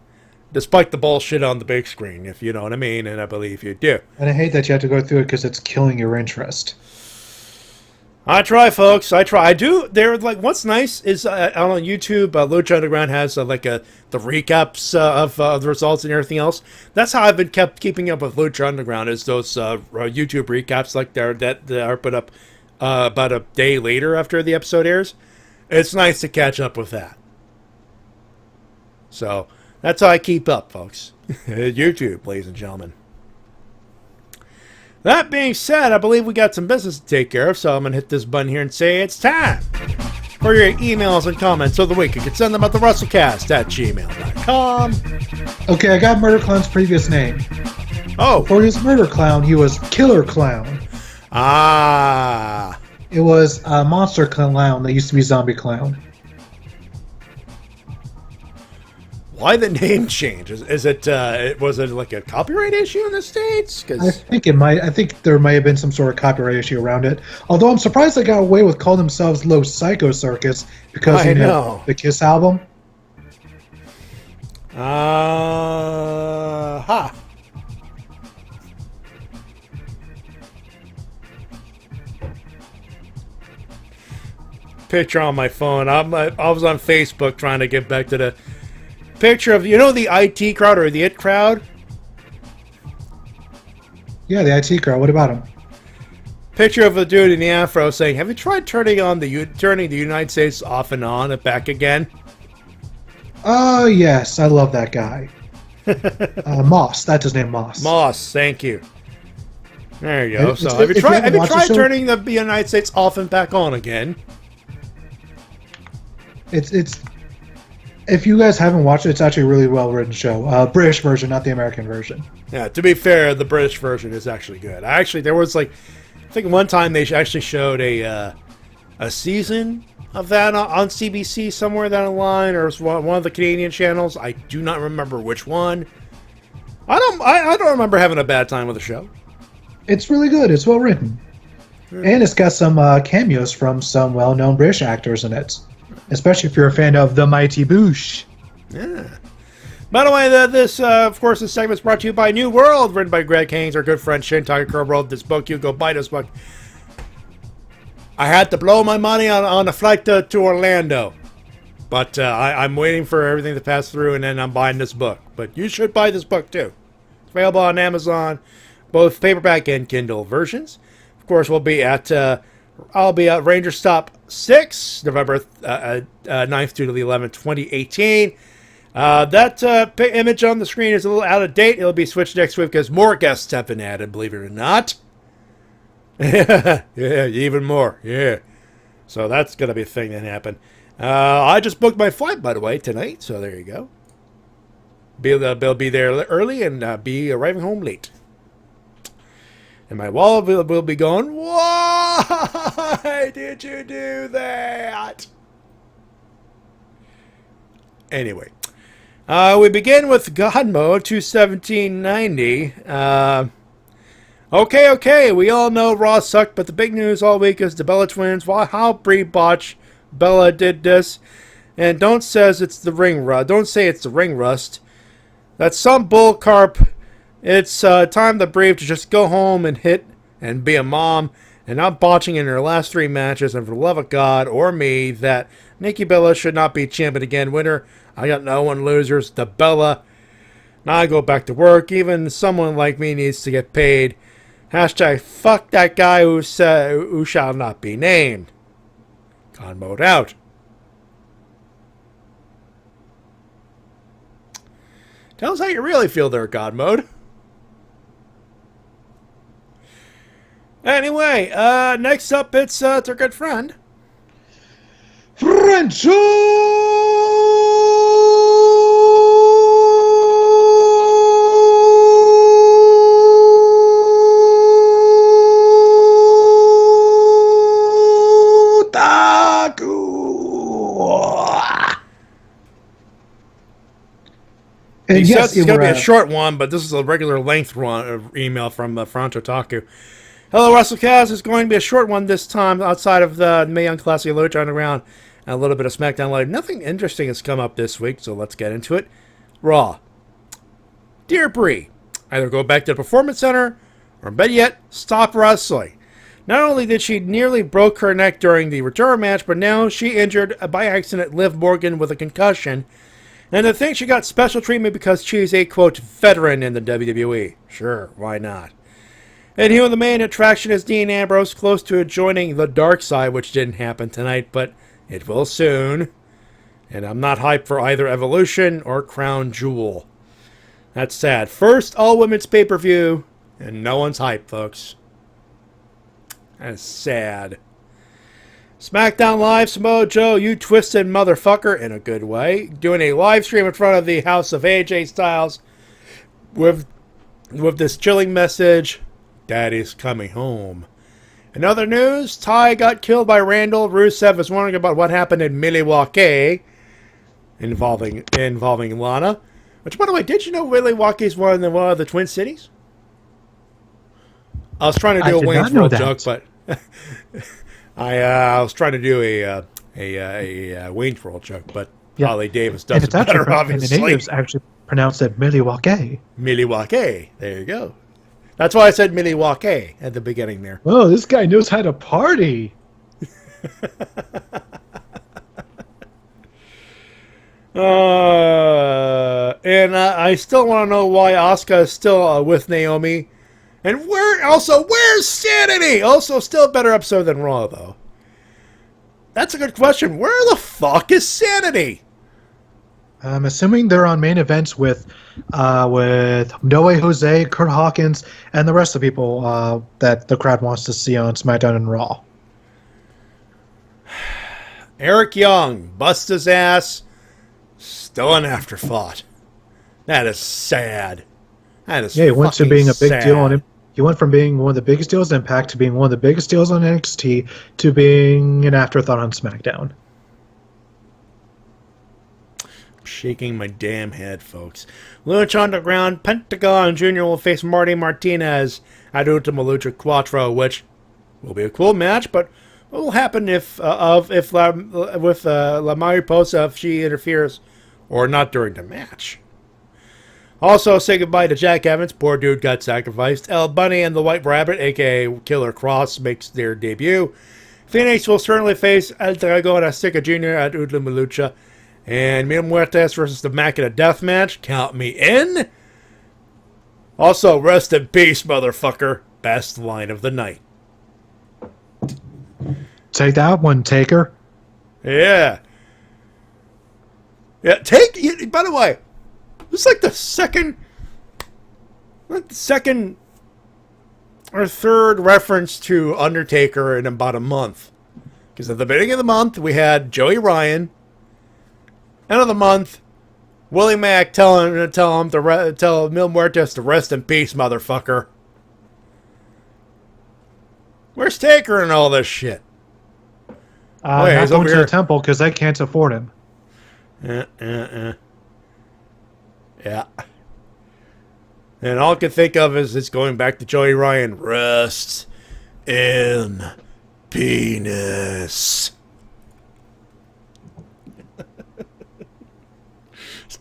despite the bullshit on the big screen, if you know what I mean, and I believe you do. And I hate that you have to go through it because it's killing your interest. I try, folks. I try. I do. They're like, what's nice is on YouTube, Lucha Underground has the recaps of the results and everything else. That's how I've been keeping up with Lucha Underground, is those YouTube recaps that are put up about a day later after the episode airs. It's nice to catch up with that. So that's how I keep up, folks. YouTube, ladies and gentlemen. That being said, I believe we got some business to take care of, so I'm going to hit this button here and say it's time for your emails and comments of the week. You can send them at the Wrestle-Cast at gmail.com. Okay, I got Murder Clown's previous name. Oh. For his Murder Clown, he was Killer Clown. Ah. It was a Monster Clown that used to be Zombie Clown. Why the name change? Was it like a copyright issue in the States? I think there might have been some sort of copyright issue around it. Although I'm surprised they got away with calling themselves Los Psycho Circus because I know the Kiss album. Ha. Picture on my phone. I was on Facebook trying to get back to the picture of, the IT crowd or the IT crowd? Yeah, the IT crowd. What about him? Picture of a dude in the afro saying, "Have you tried turning the United States off and on and back again?" Oh, yes. I love that guy. Moss. That's his name, Moss. Moss. Thank you. There you go. So have you tried turning the United States off and back on again? It's if you guys haven't watched it, it's actually a really well-written show. British version, not the American version. Yeah, to be fair, the British version is actually good. There was I think one time they actually showed a season of that on CBC somewhere down the line, or it was one of the Canadian channels. I do not remember which one. I don't remember having a bad time with the show. It's really good. It's well-written. And it's got some cameos from some well-known British actors in it. Especially if you're a fan of The Mighty Boosh. Yeah. By the way, this segment is brought to you by New World, written by Greg Haynes. Our good friend Shintigercurl wrote this book. You go buy this book. I had to blow my money on a flight to Orlando. But I'm waiting for everything to pass through, and then I'm buying this book. But you should buy this book, too. It's available on Amazon, both paperback and Kindle versions. Of course, I'll be at Ranger Stop 6, November 9th through the 11th, 2018. That image on the screen is a little out of date. It'll be switched next week because more guests have been added, believe it or not. Yeah, even more. Yeah. So that's going to be a thing that happened. I just booked my flight, by the way, tonight. So there you go. They'll be there early and be arriving home late. And my wallet will be going, why did you do that? Anyway. We begin with God Mode 21790. Okay. We all know Raw sucked, but the big news all week is the Bella Twins. How Brie Botch Bella did this. And don't say it's the ring rust. That's some bull carp. It's time the Brave to just go home and hit and be a mom and not botching in her last 3 matches. And for the love of God or me, that Nikki Bella should not be champion again. Winner. I got no one losers. The Bella. Now I go back to work. Even someone like me needs to get paid. Hashtag fuck that guy who shall not be named. God mode out. Tell us how you really feel there, God mode. Anyway, next up it's our good friend. And he yes, says it's going to be a short one, but this is a regular length email from Franto Taku. Hello, Wrestle-Cast. It's going to be a short one this time outside of the Mae Young Classic Lucha Underground and a little bit of SmackDown Live. Nothing interesting has come up this week, so let's get into it. Raw. Dear Brie, either go back to the Performance Center or better yet, stop wrestling. Not only did she nearly broke her neck during the return match, but now she injured by accident Liv Morgan with a concussion. And to think she got special treatment because she's a, quote, veteran in the WWE. Sure, why not? And here the main attraction is Dean Ambrose, close to joining the dark side, which didn't happen tonight, but it will soon. And I'm not hyped for either Evolution or Crown Jewel. That's sad. First all-women's pay-per-view, and no one's hyped, folks. That's sad. SmackDown Live, Samoa Joe, you twisted motherfucker, in a good way. Doing a live stream in front of the House of AJ Styles with this chilling message, Daddy's coming home. In other news, Ty got killed by Randall. Rusev is wondering about what happened in Milwaukee involving Lana. Which, by the way, did you know Milwaukee is one of the Twin Cities? I was trying to do a Wayne's World joke, but... I was trying to do a Wayne's World joke, but Holly Davis does it better, obviously. And the natives actually pronounce it Milwaukee. Milwaukee. There you go. That's why I said Milwaukee at the beginning there. Oh, this guy knows how to party. And I still want to know why Asuka is still with Naomi. And where's Sanity? Also, still a better episode than Raw, though. That's a good question. Where the fuck is Sanity? I'm assuming they're on main events with No Way Jose, Kurt Hawkins, and the rest of the people that the crowd wants to see on SmackDown and Raw. Eric Young, bust his ass, still an afterthought. That is sad. That is he went to being a big sad. deal on him. He went from being one of the biggest deals in Impact to being one of the biggest deals on NXT to being an afterthought on SmackDown. I'm shaking my damn head, folks. Lucha Underground, Pentagon Jr. will face Marty Martinez at Ultima Lucha Quattro, which will be a cool match, but what will happen if La Mariposa, if she interferes or not during the match? Also, say goodbye to Jack Evans. Poor dude got sacrificed. El Bunny and the White Rabbit, a.k.a. Killer Cross, makes their debut. Phoenix will certainly face El Dragon Azteca Jr. at Ultima Lucha. And Mil Muertes versus the Mac in a death match. Count me in. Also, rest in peace, motherfucker. Best line of the night. Take that one, Taker. Yeah. Yeah, by the way, it's like the second or third reference to Undertaker in about a month. Because at the beginning of the month, we had Joey Ryan. End of the month, Willie Mack tell Mil Muertes to rest in peace, motherfucker. Where's Taker and all this shit? Not going to the temple because I can't afford him. Yeah. And all I can think of is it's going back to Joey Ryan. Rest in penis.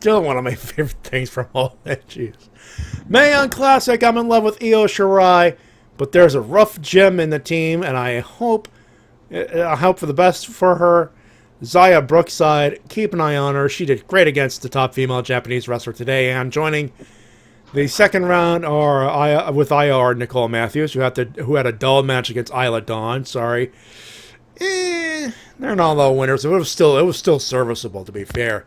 still one of my favorite things from all that. Jeez. Mae Young Classic, I'm in love with Io Shirai, but there's a rough gem in the team, and I hope for the best for her. Zaya Brookside, keep an eye on her. She did great against the top female Japanese wrestler today, and joining the second round are with Io Nicole Matthews, who had a dull match against Isla Dawn. Sorry. They're not all winners. It was still serviceable, to be fair.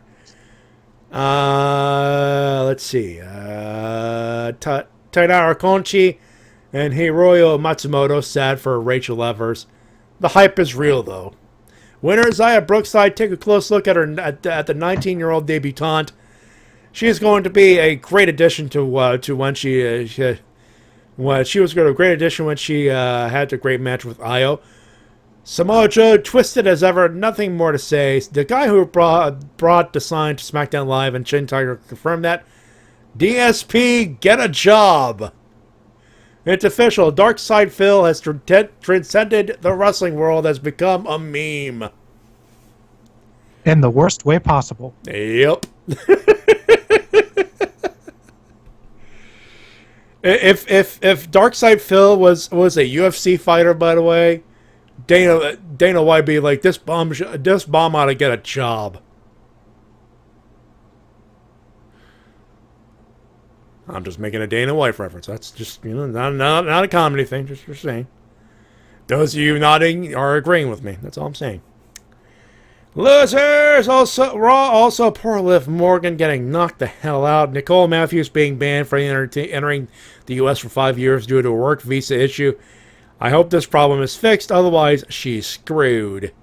Let's see. Tainara Konchi and Hiroyo Matsumoto, sad for Rachel Evers. The hype is real, though. Winner Zaya Brookside, take a close look at her at the 19-year-old debutante. She is going to be a great addition to when she was a great addition when she had the great match with Io. Samoa Joe, twisted as ever, nothing more to say. The guy who brought the sign to SmackDown Live and Shintigercurl confirmed that. DSP, get a job. It's official. Dark Side Phil has transcended the wrestling world, has become a meme. In the worst way possible. Yep. If Dark Side Phil was a UFC fighter, by the way, Dana White be like, this bomb ought to get a job. I'm just making a Dana White reference. That's just, not a comedy thing. Just saying. Those of you nodding are agreeing with me. That's all I'm saying. Losers! Also, poor Liv Morgan getting knocked the hell out. Nicole Matthews being banned from entering the U.S. for 5 years due to a work visa issue. I hope this problem is fixed, otherwise she's screwed.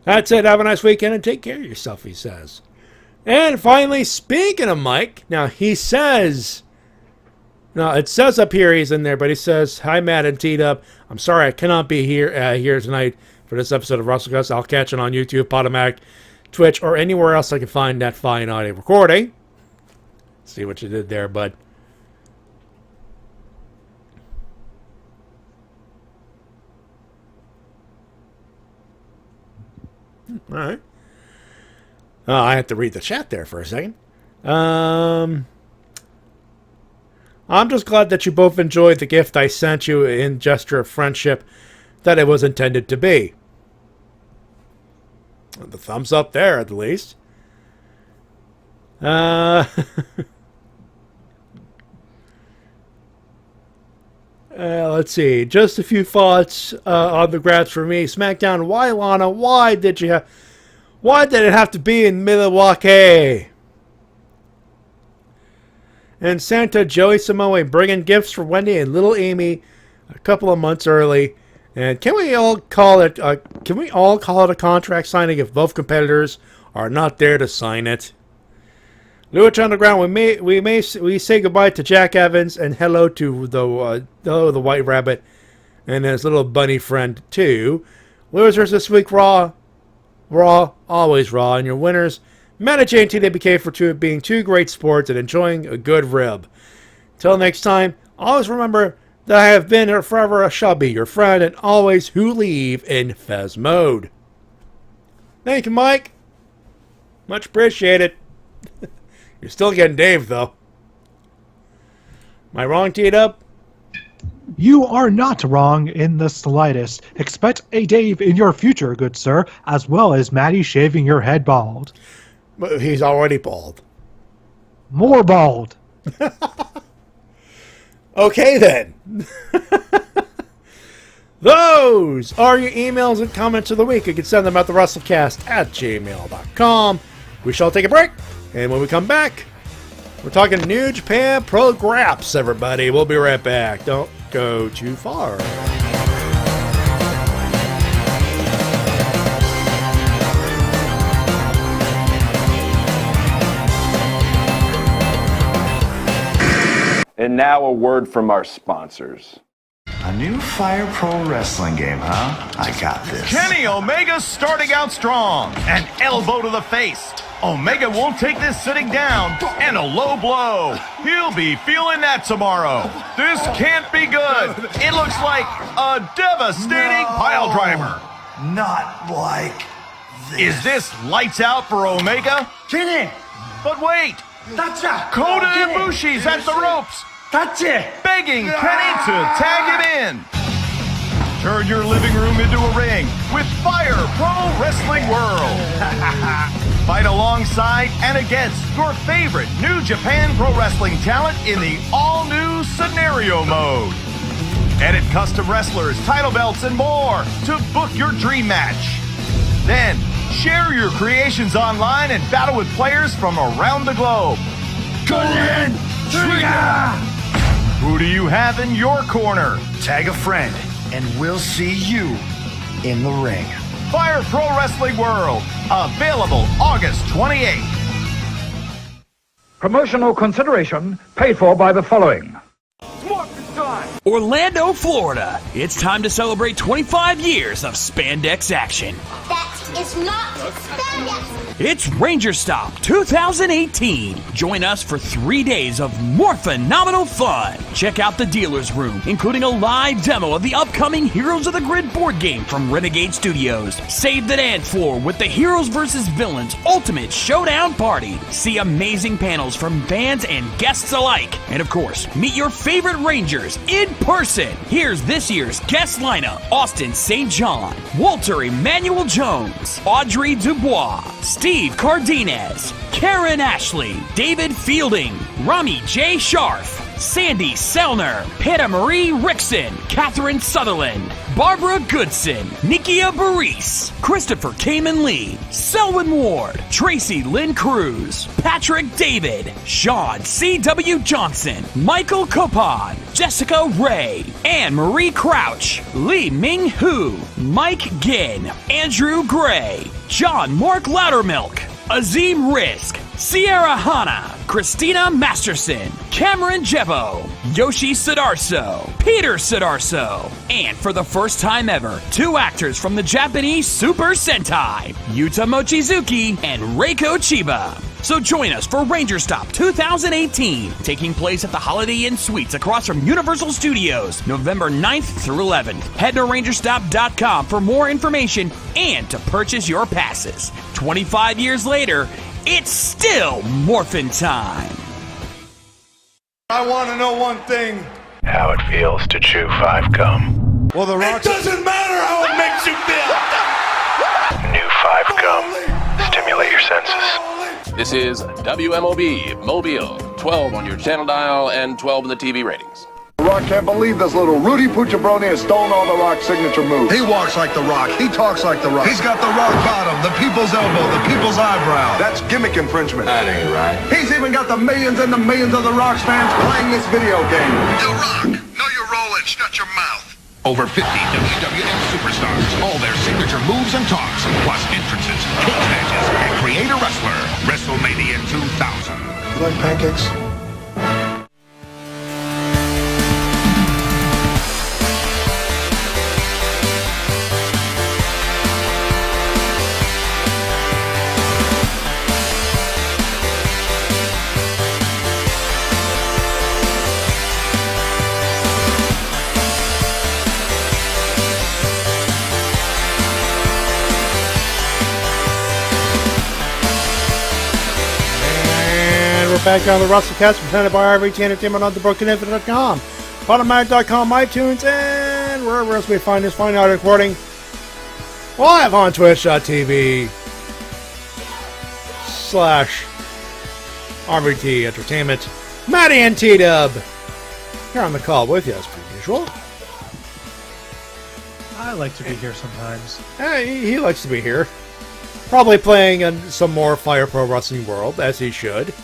That's it. Have a nice weekend and take care of yourself, he says. And finally, speaking of Mike, now he says... Now, it says up here he's in there, but he says, hi, Matt and T-Dub. I'm sorry I cannot be here tonight for this episode of Wrestle-Cast. I'll catch it on YouTube, Podomatic, Twitch, or anywhere else I can find that fine audio recording. See what you did there, bud. All right. I have to read the chat there for a second. I'm just glad that you both enjoyed the gift I sent you in gesture of friendship that it was intended to be. The thumbs up there, at least. Let's see. Just a few thoughts on the graphs for me. SmackDown, why, Lana? Why did it have to be in Milwaukee? And Santa Joey Samoa bringing gifts for Wendy and little Amy a couple of months early. And can we all call it a contract signing if both competitors are not there to sign it? Lucha Underground, we say goodbye to Jack Evans and hello to the White Rabbit and his little bunny friend too. Losers this week, Raw, always Raw, and your winners, Matty and TWK for being two great sports and enjoying a good rib. Till next time, always remember that I have been or forever shall be your friend and always who leave in Fez mode. Thank you, Mike. Much appreciated. You're still getting Dave, though. Am I wrong, T-Dub? You are not wrong in the slightest. Expect a Dave in your future, good sir, as well as Matty shaving your head bald. But he's already bald. More bald. Okay, then. Those are your emails and comments of the week. You can send them at thewrestlecast@gmail.com. We shall take a break. And when we come back, we're talking New Japan Pro Graps, everybody. We'll be right back. Don't go too far. And now a word from our sponsors. A new Fire Pro Wrestling game, huh? I got this. Kenny Omega's starting out strong. An elbow to the face. Omega won't take this sitting down. And a low blow. He'll be feeling that tomorrow. This can't be good. It looks like a devastating pile driver. Not like this. Is this lights out for Omega? Kenny, But wait! Kota Ibushi's at the ropes! Begging Kenny to tag him in! Turn your living room into a ring with Fire Pro Wrestling World! Fight alongside and against your favorite New Japan Pro Wrestling talent in the all-new Scenario Mode. Edit custom wrestlers, title belts, and more to book your dream match. Then, share your creations online and battle with players from around the globe. Golden Trigger! Who do you have in your corner? Tag a friend, and we'll see you in the ring. Fire Pro Wrestling World, available August 28th. Promotional consideration paid for by the following. Orlando, Florida. It's time to celebrate 25 years of spandex action. That is not spandex. It's Ranger Stop 2018. Join us for 3 days of more phenomenal fun. Check out the dealer's room, including a live demo of the upcoming Heroes of the Grid board game from Renegade Studios. Save the dance floor with the Heroes vs. Villains Ultimate Showdown Party. See amazing panels from fans and guests alike. And of course, meet your favorite Rangers in person. Here's this year's guest lineup: Austin St. John, Walter Emmanuel Jones, Audrey Dubois, Steve Cardenas, Karen Ashley, David Fielding, Rami J. Scharf, Sandy Selner, Peta Marie Rickson, Catherine Sutherland, Barbara Goodson, Nikia Baris, Christopher Kamen Lee, Selwyn Ward, Tracy Lynn Cruz, Patrick David, Sean C.W. Johnson, Michael Copon, Jessica Ray, Anne Marie Crouch, Lee Ming Hu, Mike Ginn, Andrew Gray, John Mark Loudermilk, Azim Risk, Sierra Hanna, Christina Masterson, Cameron Jebo, Yoshi Sidarso, Peter Sidarso, and for the first time ever, 2 actors from the Japanese Super Sentai, Yuta Mochizuki and Reiko Chiba. So join us for Ranger Stop 2018, taking place at the Holiday Inn Suites across from Universal Studios, November 9th through 11th. Head to rangerstop.com for more information and to purchase your passes. 25 years later, it's still morphin' time. I want to know one thing. How it feels to chew 5 gum. Well, the Rock. It doesn't matter how it makes you feel. New 5 gum. Stimulate your senses. This is WMOB Mobile, 12 on your channel dial and 12 in the TV ratings. The Rock can't believe this little Rudy Pucciabroni has stolen all the Rock's signature moves. He walks like the Rock. He talks like the Rock. He's got the rock bottom, the people's elbow, the people's eyebrow. That's gimmick infringement. That ain't right. He's even got the millions and the millions of the Rock's fans playing this video game. The Rock, know your role and shut your mouth. Over 50 WWF superstars, all their signature moves and talks, plus entrances, cage matches, and create a wrestler. WrestleMania 2000. You like pancakes? Back on the Wrestle-Cast, presented by RVT Entertainment on thebrokeninfinite.com, Podomatic.com, iTunes, and wherever else we find this fine audio recording. Live on Twitch.tv/RVT Entertainment. Matty and T-Dub here on the call with you as per usual. I like to be here sometimes. He likes to be here. Probably playing some more Fire Pro Wrestling World, as he should.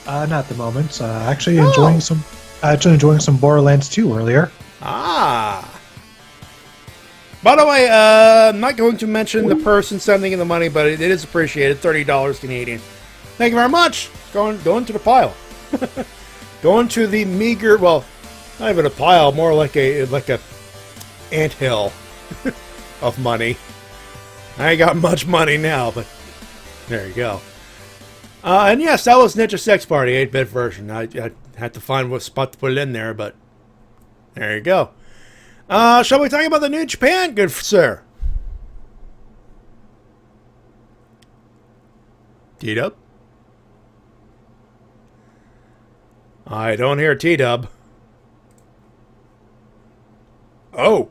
Not at the moment. Actually enjoying some Borderlands 2 earlier. Ah. By the way, I'm not going to mention the person sending in the money, but it is appreciated. $30 Canadian. Thank you very much. Going to the pile. Going to the meager, well, not even a pile, more like a anthill of money. I ain't got much money now, but there you go. And yes, that was Ninja Sex Party, 8-bit version. I had to find what spot to put it in there, but there you go. Shall we talk about the New Japan, good sir? T-Dub? I don't hear T-Dub. Oh.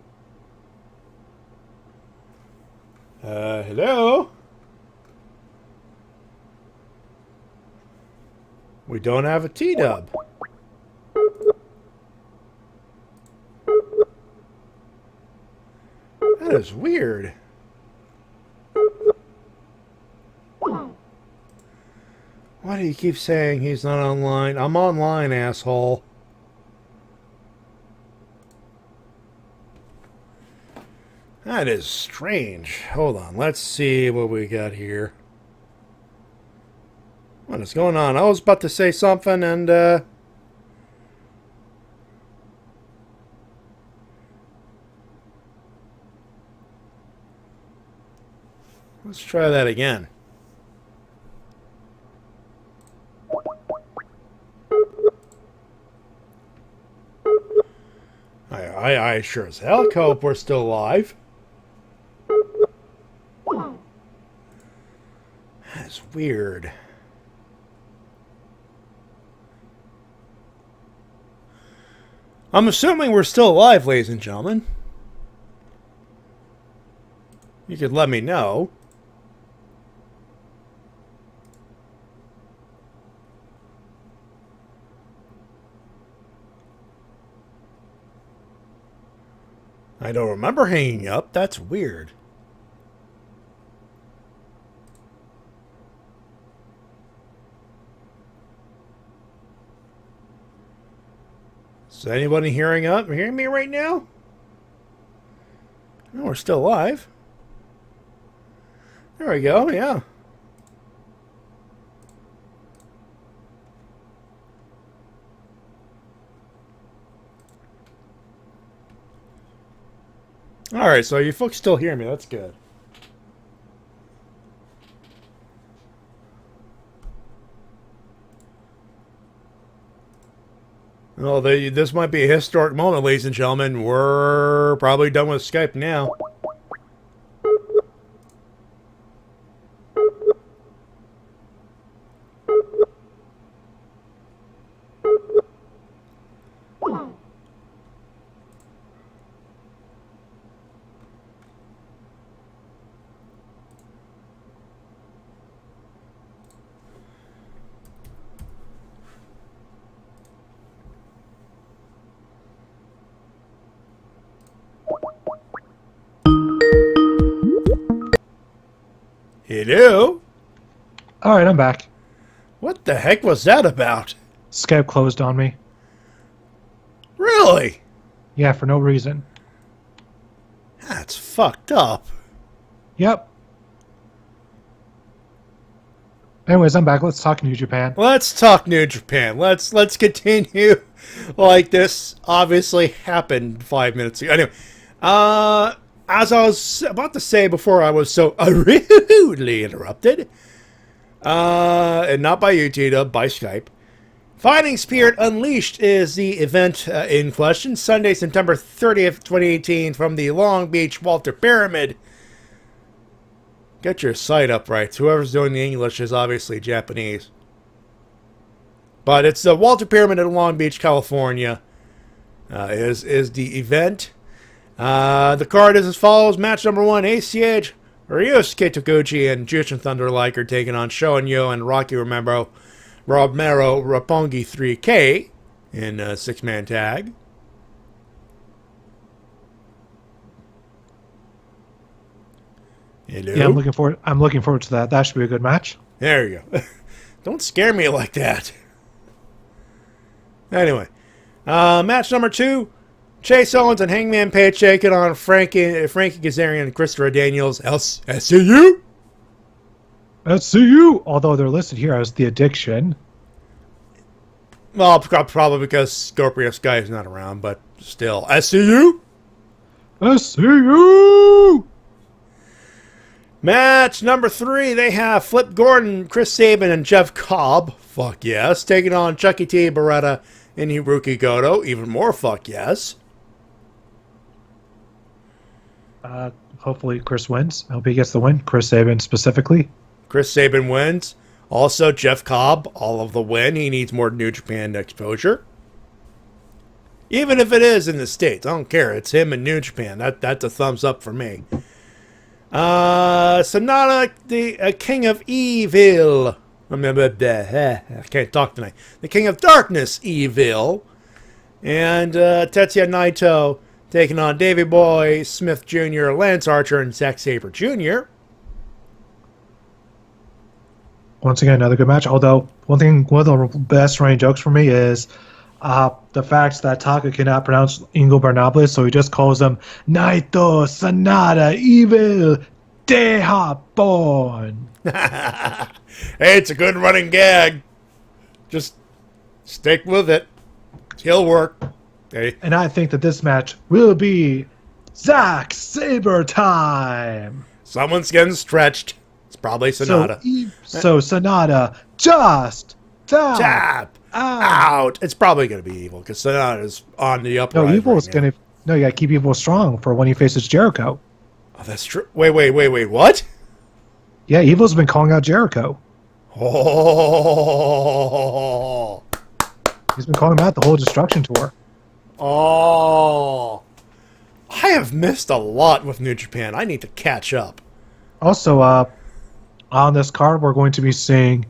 Hello? We don't have a T-Dub. That is weird. Why do you keep saying he's not online? I'm online, asshole. That is strange. Hold on. Let's see what we got here. What is going on? I was about to say something and, let's try that again. I sure as hell hope we're still alive. That's weird. I'm assuming we're still alive, ladies and gentlemen. You could let me know. I don't remember hanging up. That's weird. Is anybody hearing me right now? No, we're still alive. There we go, yeah. Alright, so you folks still hear me. That's good. Well, this might be a historic moment, ladies and gentlemen. We're probably done with Skype now. Hello? Alright, I'm back. What the heck was that about? Skype closed on me. Really? Yeah, for no reason. That's fucked up. Yep. Anyways, I'm back. Let's talk New Japan. Let's talk New Japan. Let's continue like this obviously happened 5 minutes ago. Anyway, as I was about to say before I was so rudely interrupted, and not by you, Tita, by Skype, Fighting Spirit Unleashed is the event in question, Sunday, September 30th, 2018, from the Long Beach Walter Pyramid. Get your site up right. Whoever's doing the English is obviously Japanese. But it's the Walter Pyramid in Long Beach, California, is the event. The card is as follows. Match number 1, ACH, Ryusuke Taguchi and Jushin Thunder Liger taking on Shoanyo and Rocky Romero Roppongi 3K in a 6-man tag. Hello? Yeah, I'm looking forward to that. That should be a good match. There you go. Don't scare me like that. Anyway, match number 2. Chase Owens and Hangman Page taking on Frankie Kazarian and Christopher Daniels. SCU? SCU! Although they're listed here as The Addiction. Well, probably because Scorpio Sky is not around, but still. SCU? SCU! Match number 3. They have Flip Gordon, Chris Sabin, and Jeff Cobb. Fuck yes. Taking on Chucky T, Beretta, and Hiroki Goto. Even more fuck yes. Hopefully Chris wins. I hope he gets the win. Chris Sabin specifically. Chris Sabin wins. Also, Jeff Cobb, all of the win. He needs more New Japan exposure. Even if it is in the States, I don't care. It's him in New Japan. That's a thumbs up for me. Sonata, the King of Evil. I can't talk tonight. The King of Darkness, Evil. And Tetsuya Naito taking on Davey Boy, Smith Jr., Lance Archer, and Zack Sabre Jr. Once again, another good match. Although, one of the best running jokes for me is the fact that Taka cannot pronounce Ingo Bernabé, so he just calls them Naito, Sonata, Evil, Deha Born. Hey, it's a good running gag. Just stick with it. He'll work. Okay. And I think that this match will be Zack Sabre time. Someone's getting stretched. It's probably Sonata. So Sonata just tap out. It's probably going to be Evil because Sonata's on the upright. No, Evil is going to. No, you got to keep Evil strong for when he faces Jericho. Oh, that's true. Wait. What? Yeah, Evil's been calling out Jericho. Oh. He's been calling him out the whole Destruction Tour. Oh. I have missed a lot with New Japan. I need to catch up. Also, on this card, we're going to be seeing,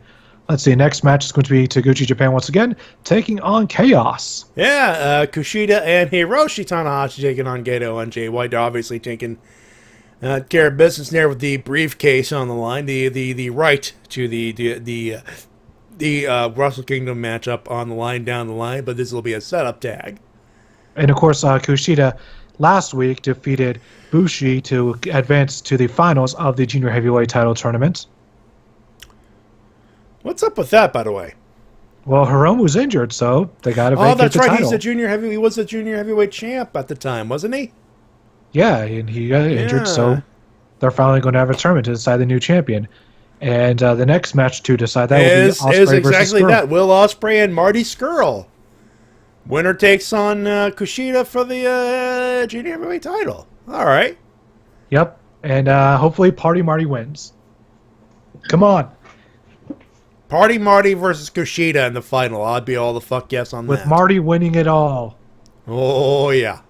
let's see, next match is going to be Taguchi Japan once again, taking on Chaos. Yeah, Kushida and Hiroshi Tanahashi taking on Gedo and Jay White. They're obviously taking care of business there with the briefcase on the line, the right to the Wrestle Kingdom matchup on the line down the line, but this will be a setup tag. And of course, Kushida last week defeated Bushi to advance to the finals of the Junior Heavyweight title tournament. What's up with that, by the way? Well, Hiromu's injured, so they got to vacate the title. Oh, that's right. He was the junior heavyweight champ at the time, wasn't he? Yeah, and he got injured, so they're finally going to have a tournament to decide the new champion. And the next match to decide that will be Ospreay is exactly versus Scurll. that. Will Ospreay and Marty Scurll. Winner takes on Kushida for the junior heavyweight title. All right. Yep, and hopefully Party Marty wins. Come on. Party Marty versus Kushida in the final. I'd be all the fuck yes on that. With Marty winning it all. Oh, yeah.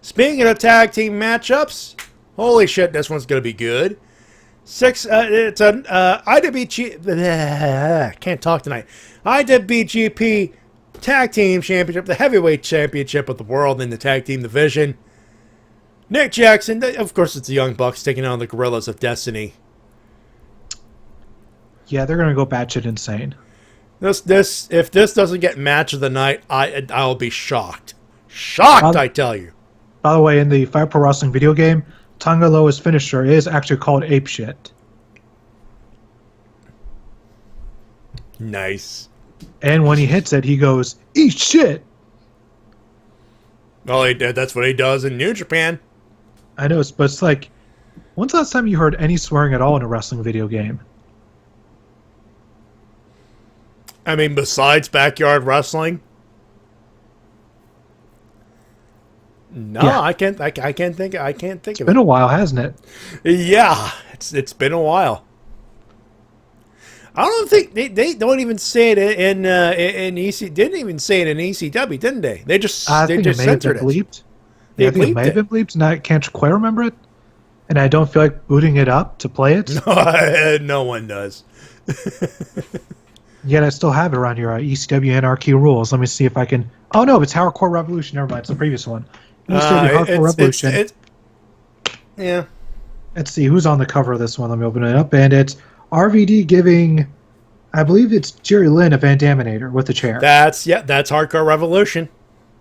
Speaking of tag team matchups, holy shit, this one's going to be good. It's an IWGP... can't talk tonight. IWGP Tag Team Championship, the Heavyweight Championship of the world in the Tag Team Division. Nick Jackson, of course it's the Young Bucks taking on the Gorillas of Destiny. Yeah, they're going to go batshit insane. If this doesn't get match of the night, I'll be shocked. Shocked, I tell you. By the way, in the Fire Pro Wrestling video game, Tonga Loa's finisher is actually called Ape Shit. Nice. And when he hits it, he goes, "Eat shit." Well, that's what he does in New Japan. I know, but it's like, when's the last time you heard any swearing at all in a wrestling video game? I mean, besides backyard wrestling. No, yeah. I can't think of it. It's been a while, hasn't it? Yeah, it's been a while. I don't think they don't even say it in EC. Didn't even say it in ECW, didn't they? They just censored it. Bleeped. Yeah, I think it may have been bleeped, and I can't quite remember it. And I don't feel like booting it up to play it. No one does. Yet I still have it around your ECW Anarchy rules. Let me see if I can. Oh no, it's Hardcore Revolution. Never mind, it's the previous one. Hardcore Revolution. Yeah. Let's see who's on the cover of this one. Let me open it up, and it's RVD giving, I believe it's Jerry Lynn a Van Daminator with the chair. That's Hardcore Revolution.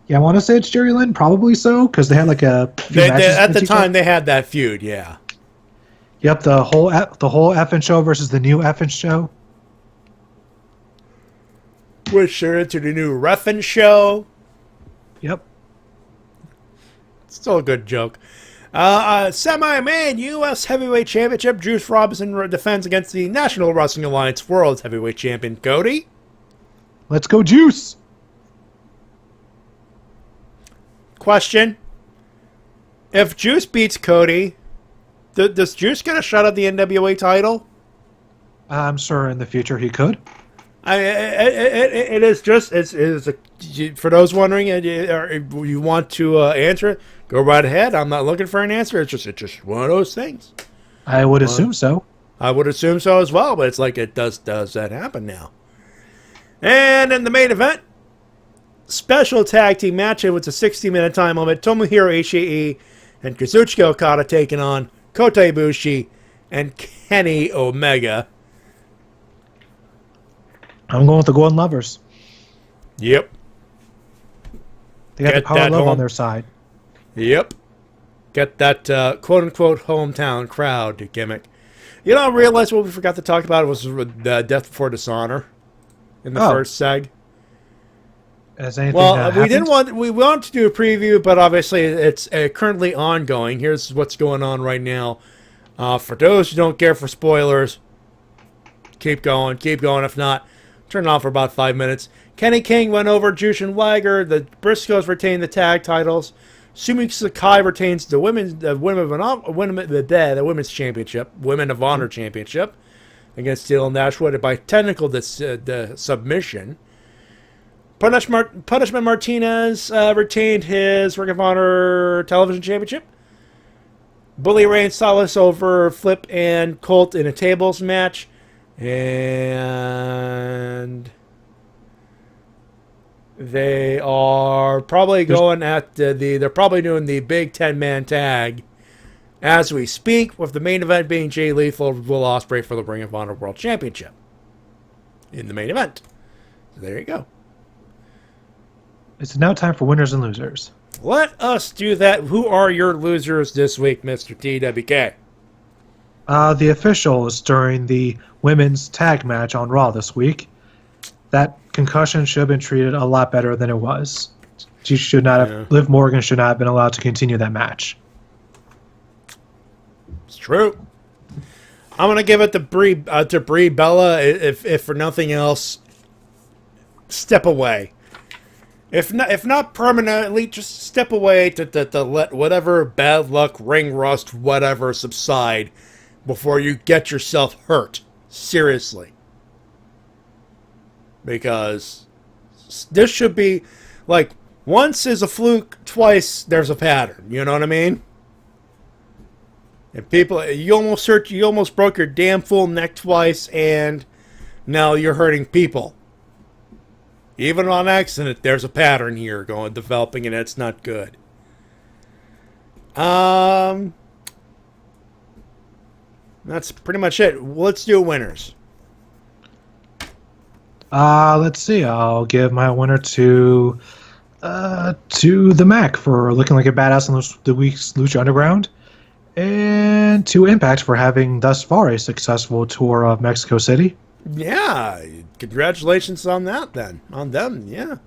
Yeah, I want to say it's Jerry Lynn, probably so, because they had like a few matches at the time they had that feud. Yeah. Yep, the whole effing show versus the new effing show. We're sure into the new Reverend show. Yep. Still a good joke. Semi-main U.S. Heavyweight Championship. Juice Robinson defends against the National Wrestling Alliance World Heavyweight Champion, Cody. Let's go, Juice. Question. If Juice beats Cody, does Juice get a shot at the NWA title? I'm sure in the future he could. It is just for those wondering, you want to answer it, go right ahead. I'm not looking for an answer. It's just one of those things. I would assume so. I would assume so as well, but it's like does that happen now? And in the main event, special tag team match with a 60-minute time limit. Tomohiro Ishii and Kazuchika Okada taking on Kota Ibushi and Kenny Omega. I'm going with the Golden Lovers. Yep. They got the power of love on their side. Yep. Get that quote-unquote hometown crowd gimmick. You know, I realized what we forgot to talk about was Death Before Dishonor in the first seg. Has anything we wanted to do a preview, but obviously it's currently ongoing. Here's what's going on right now. For those who don't care for spoilers, keep going. If not, turn it off for about 5 minutes. Kenny King went over Jushin Liger. The Briscoes retain the tag titles. Sumi Sakai retains the women's championship, Women of Honor championship, against Steel and Dashwood by technical submission. Punishment Martinez retained his Ring of Honor television championship. Bully Ray and Silas over Flip and Colt in a tables match. And they are probably going at they're probably doing the big 10-man tag as we speak, with the main event being Jay Lethal, Will Ospreay for the Ring of Honor World Championship in the main event. So there you go. It's now time for winners and losers. Let us do that. Who are your losers this week, Mr. TWK? The officials during the women's tag match on Raw this week. That concussion should have been treated a lot better than it was. She should not have. Liv Morgan should not have been allowed to continue that match. It's true. I'm gonna give it to Brie Bella. If for nothing else, step away. If not permanently, just step away to let whatever bad luck, ring rust, whatever subside before you get yourself hurt. Seriously. Because this should be like, once is a fluke, twice there's a pattern. You know what I mean? And people, you almost broke your damn fool neck twice, and now you're hurting people. Even on accident, there's a pattern here developing, and it's not good. That's pretty much it. Let's do winners. Let's see. I'll give my winner to the Mac for looking like a badass on the week's Lucha Underground, and to Impact for having thus far a successful tour of Mexico City. Yeah, congratulations on that then. On them, yeah.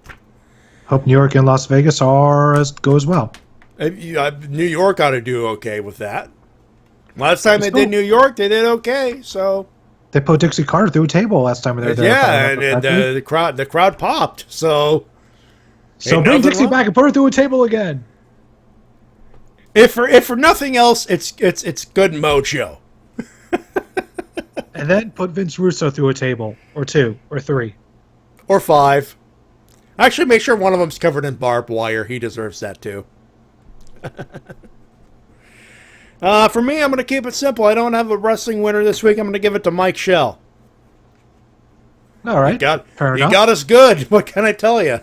Hope New York and Las Vegas go as well. New York ought to do okay with that. Last time they did New York, they did okay, so... They put Dixie Carter through a table last time they were there. Yeah, and the crowd popped, so... So bring Dixie back and put her through a table again. If for nothing else, it's good mojo. And then put Vince Russo through a table, or 2, or 3. Or 5. Actually, make sure one of them's covered in barbed wire. He deserves that, too. For me, I'm going to keep it simple. I don't have a wrestling winner this week. I'm going to give it to Mike Shell. All right. He got us good. What can I tell you?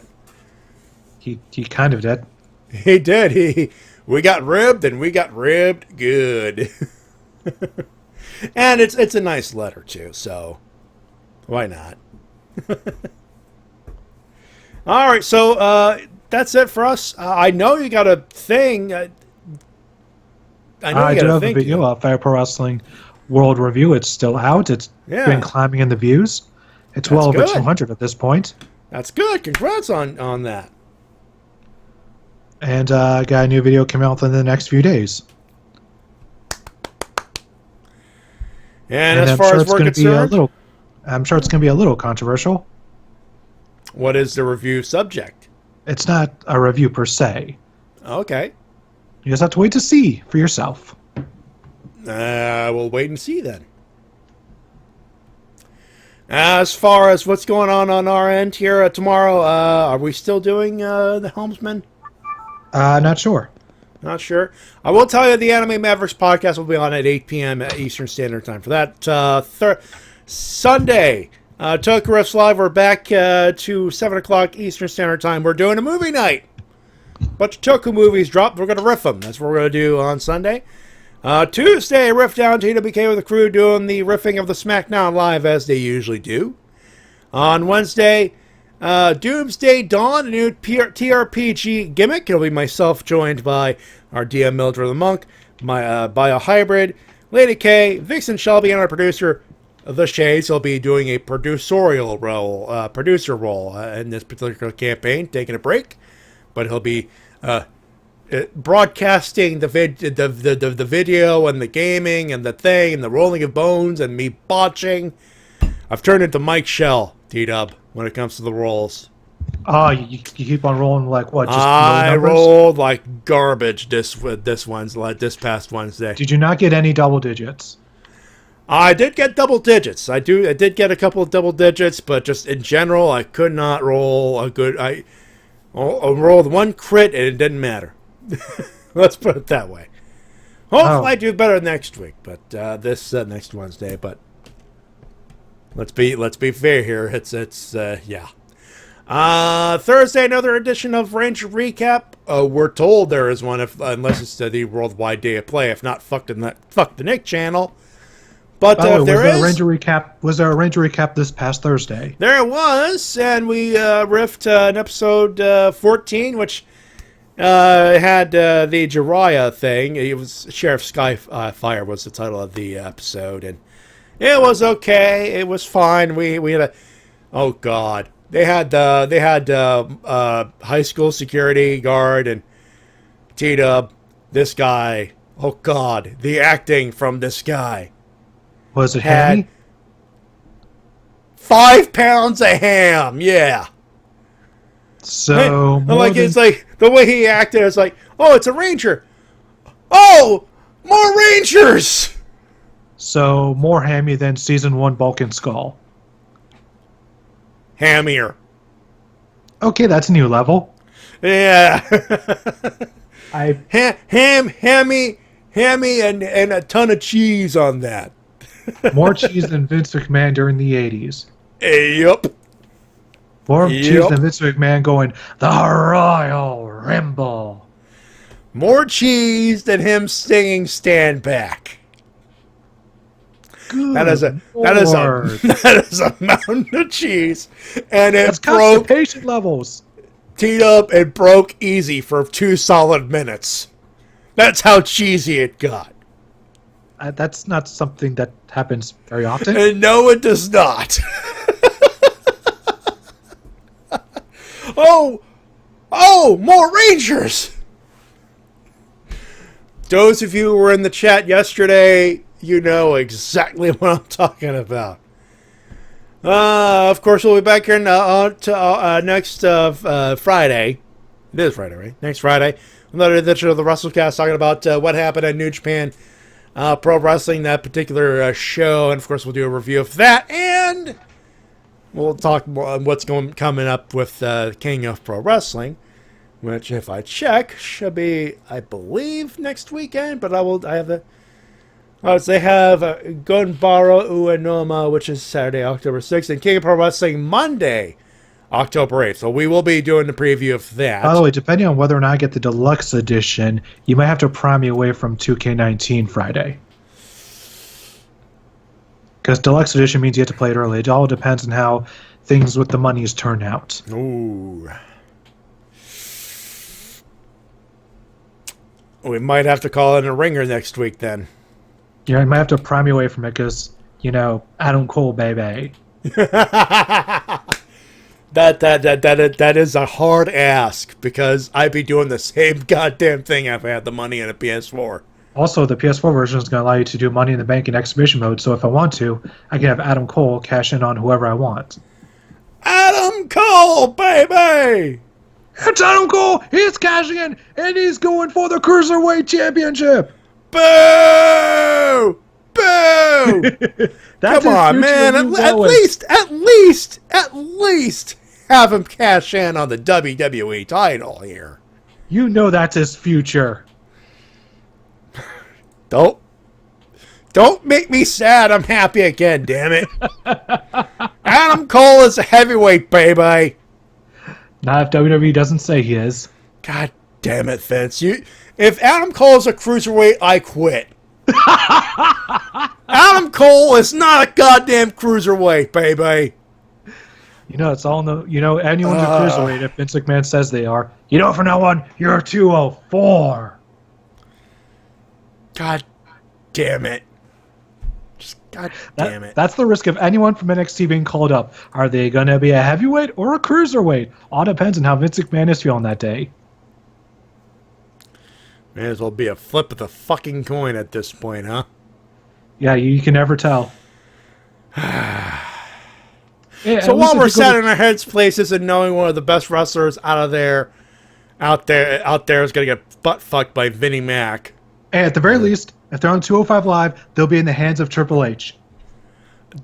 He kind of did. He did. We got ribbed, and we got ribbed good. And it's a nice letter, too, so why not? All right, so that's it for us. I know you got a thing. I do have a video of Fire Pro Wrestling World Review. It's still out. It's been climbing in the views. It's well over 200 at this point. That's good. Congrats on that. And I got a new video coming out within the next few days. And as far as we're concerned, I'm sure it's going to be a little controversial. What is the review subject? It's not a review per se. Okay. You just have to wait to see for yourself. We'll wait and see then. As far as what's going on our end here tomorrow, are we still doing the Helmsman? Not sure. Not sure. I will tell you the Anime Mavericks podcast will be on at 8 p.m. Eastern Standard Time for that. Sunday, Tokyo Refs Live, we're back to 7 o'clock Eastern Standard Time. We're doing a movie night. Bunch of Toku movies dropped. We're going to riff them. That's what we're going to do on Sunday. Tuesday, Riff Down TWK with the crew doing the riffing of the SmackDown Live as they usually do. On Wednesday, Doomsday Dawn, a new TRPG gimmick. It'll be myself joined by our DM Mildred the Monk, my Bio Hybrid, Lady K, Vixen Shelby, and our producer, The Shades. He'll be doing a producer role in this particular campaign, taking a break. But he'll be broadcasting the video and the gaming and the thing and the rolling of bones and me botching. I've turned into Mike Shell, T-Dub, when it comes to the rolls. Oh, you keep on rolling like what? Just I rolled like garbage this past Wednesday. Did you not get any double digits? I did get double digits. I did get a couple of double digits, but just in general, I could not roll a good. I rolled one crit and it didn't matter. Let's put it that way. Hopefully I do better next week, but this next Wednesday. But let's be fair here. It's yeah. Thursday, another edition of Ranger Recap. We're told there is one, unless it's the Worldwide Day of Play. If not, fuck the Nick channel. But was there a Ranger Recap? Was there a Ranger Recap this past Thursday? There was, and we riffed an episode 14, which had the Jiraiya thing. It was Sheriff Skyfire was the title of the episode, and it was okay. It was fine. We had a oh god, they had high school security guard and T-Dub. This guy, oh god, the acting from this guy. Was it hammy? 5 pounds of ham, yeah. So it's like the way he acted. It's like, oh, it's a ranger. Oh, more rangers. So more hammy than season 1 Bulk and Skull. Hammier. Okay, that's a new level. Yeah. Hammy, and a ton of cheese on that. More cheese than Vince McMahon during the 80s. Yup. More cheese than Vince McMahon going, the Royal Rumble. More cheese than him singing Stand Back. Good that is a mountain of cheese. And That's it broke constipation levels. Teed up and broke easy for 2 solid minutes. That's how cheesy it got. That's not something that happens very often. And no, it does not. Oh, more Rangers! Those of you who were in the chat yesterday, you know exactly what I'm talking about. Of course, we'll be back here next Friday. It is Friday, right? Next Friday. Another edition of the Wrestle-Cast talking about what happened at New Japan Pro Wrestling, that particular show. And, of course, we'll do a review of that. And we'll talk more what's coming up with King of Pro Wrestling, which, if I check, should be, I believe, next weekend. But they have Gonbaro Uenoma, which is Saturday, October 6th, and King of Pro Wrestling Monday, October 8th. So we will be doing the preview of that. By the way, depending on whether or not I get the deluxe edition, you might have to prime me away from 2K19 Friday. Because deluxe edition means you have to play it early. It all depends on how things with the monies turn out. Ooh. We might have to call in a ringer next week then. Yeah, I might have to prime me away from it because, Adam Cole, baby. That is a hard ask because I'd be doing the same goddamn thing if I had the money in a PS4. Also, the PS4 version is going to allow you to do Money in the Bank in exhibition mode, so if I want to, I can have Adam Cole cash in on whoever I want. Adam Cole, baby! It's Adam Cole! He's cashing in, and he's going for the Cruiserweight Championship! Boo! Boo! Come on, man. At least have him cash in on the WWE title here. You know that's his future. Don't make me sad. I'm happy again, damn it. Adam Cole is a heavyweight, baby. Not if WWE doesn't say he is. God damn it, Vince. If Adam Cole is a cruiserweight, I quit. Adam Cole is not a goddamn cruiserweight, baby. You know, it's all no. You know, anyone's a cruiserweight if Vince McMahon says they are. You know, from now on, you're a 204. God damn it. Just God damn it. That's the risk of anyone from NXT being called up. Are they going to be a heavyweight or a cruiserweight? All depends on how Vince McMahon is feeling that day. May as well be a flip of the fucking coin at this point, huh? Yeah, you can never tell. So while we're sat in our heads places and knowing one of the best wrestlers out there is going to get butt fucked by Vinnie Mac. And at the very least, if they're on 205 Live, they'll be in the hands of Triple H.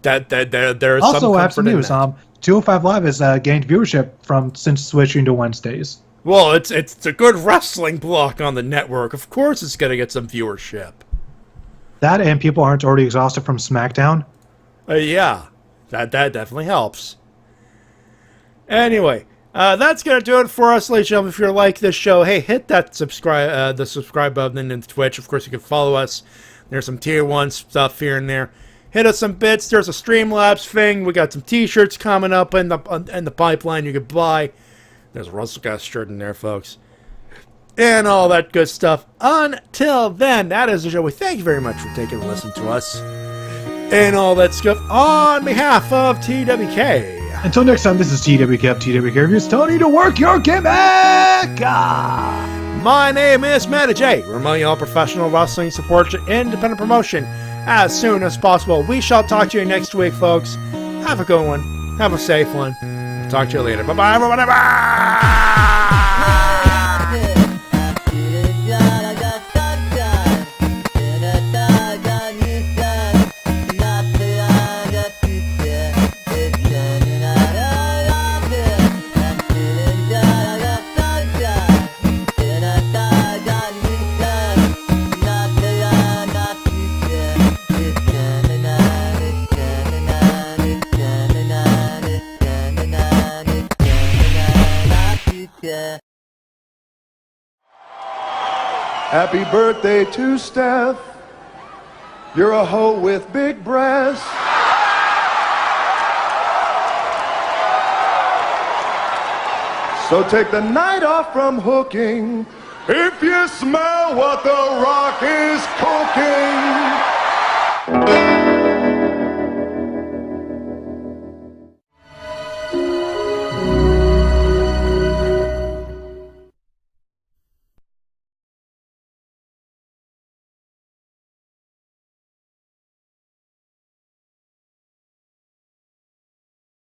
There is also, some I have some comfort in news. that. 205 Live has gained viewership since switching to Wednesdays. Well, it's a good wrestling block on the network. Of course it's going to get some viewership. That and people aren't already exhausted from SmackDown. Yeah, that definitely helps. Anyway, that's going to do it for us, ladies and gentlemen. If you like this show, hey, hit that subscribe button in Twitch. Of course, you can follow us. There's some Tier 1 stuff here and there. Hit us some bits. There's a Streamlabs thing. We got some T-shirts coming up in the pipeline you could buy. There's a Wrestle-Cast shirt in there, folks. And all that good stuff. Until then, that is the show. We thank you very much for taking a listen to us. And all that stuff on behalf of TWK. Until next time, this is TWK of TWK Reviews telling you to work your gimmick! My name is Matty J. We're your professional wrestling support independent promotion as soon as possible. We shall talk to you next week, folks. Have a good one. Have a safe one. Talk to you later. Bye-bye, everybody. Bye! Happy birthday to Steph. You're a hoe with big breasts. So take the night off from hooking if you smell what The Rock is cooking.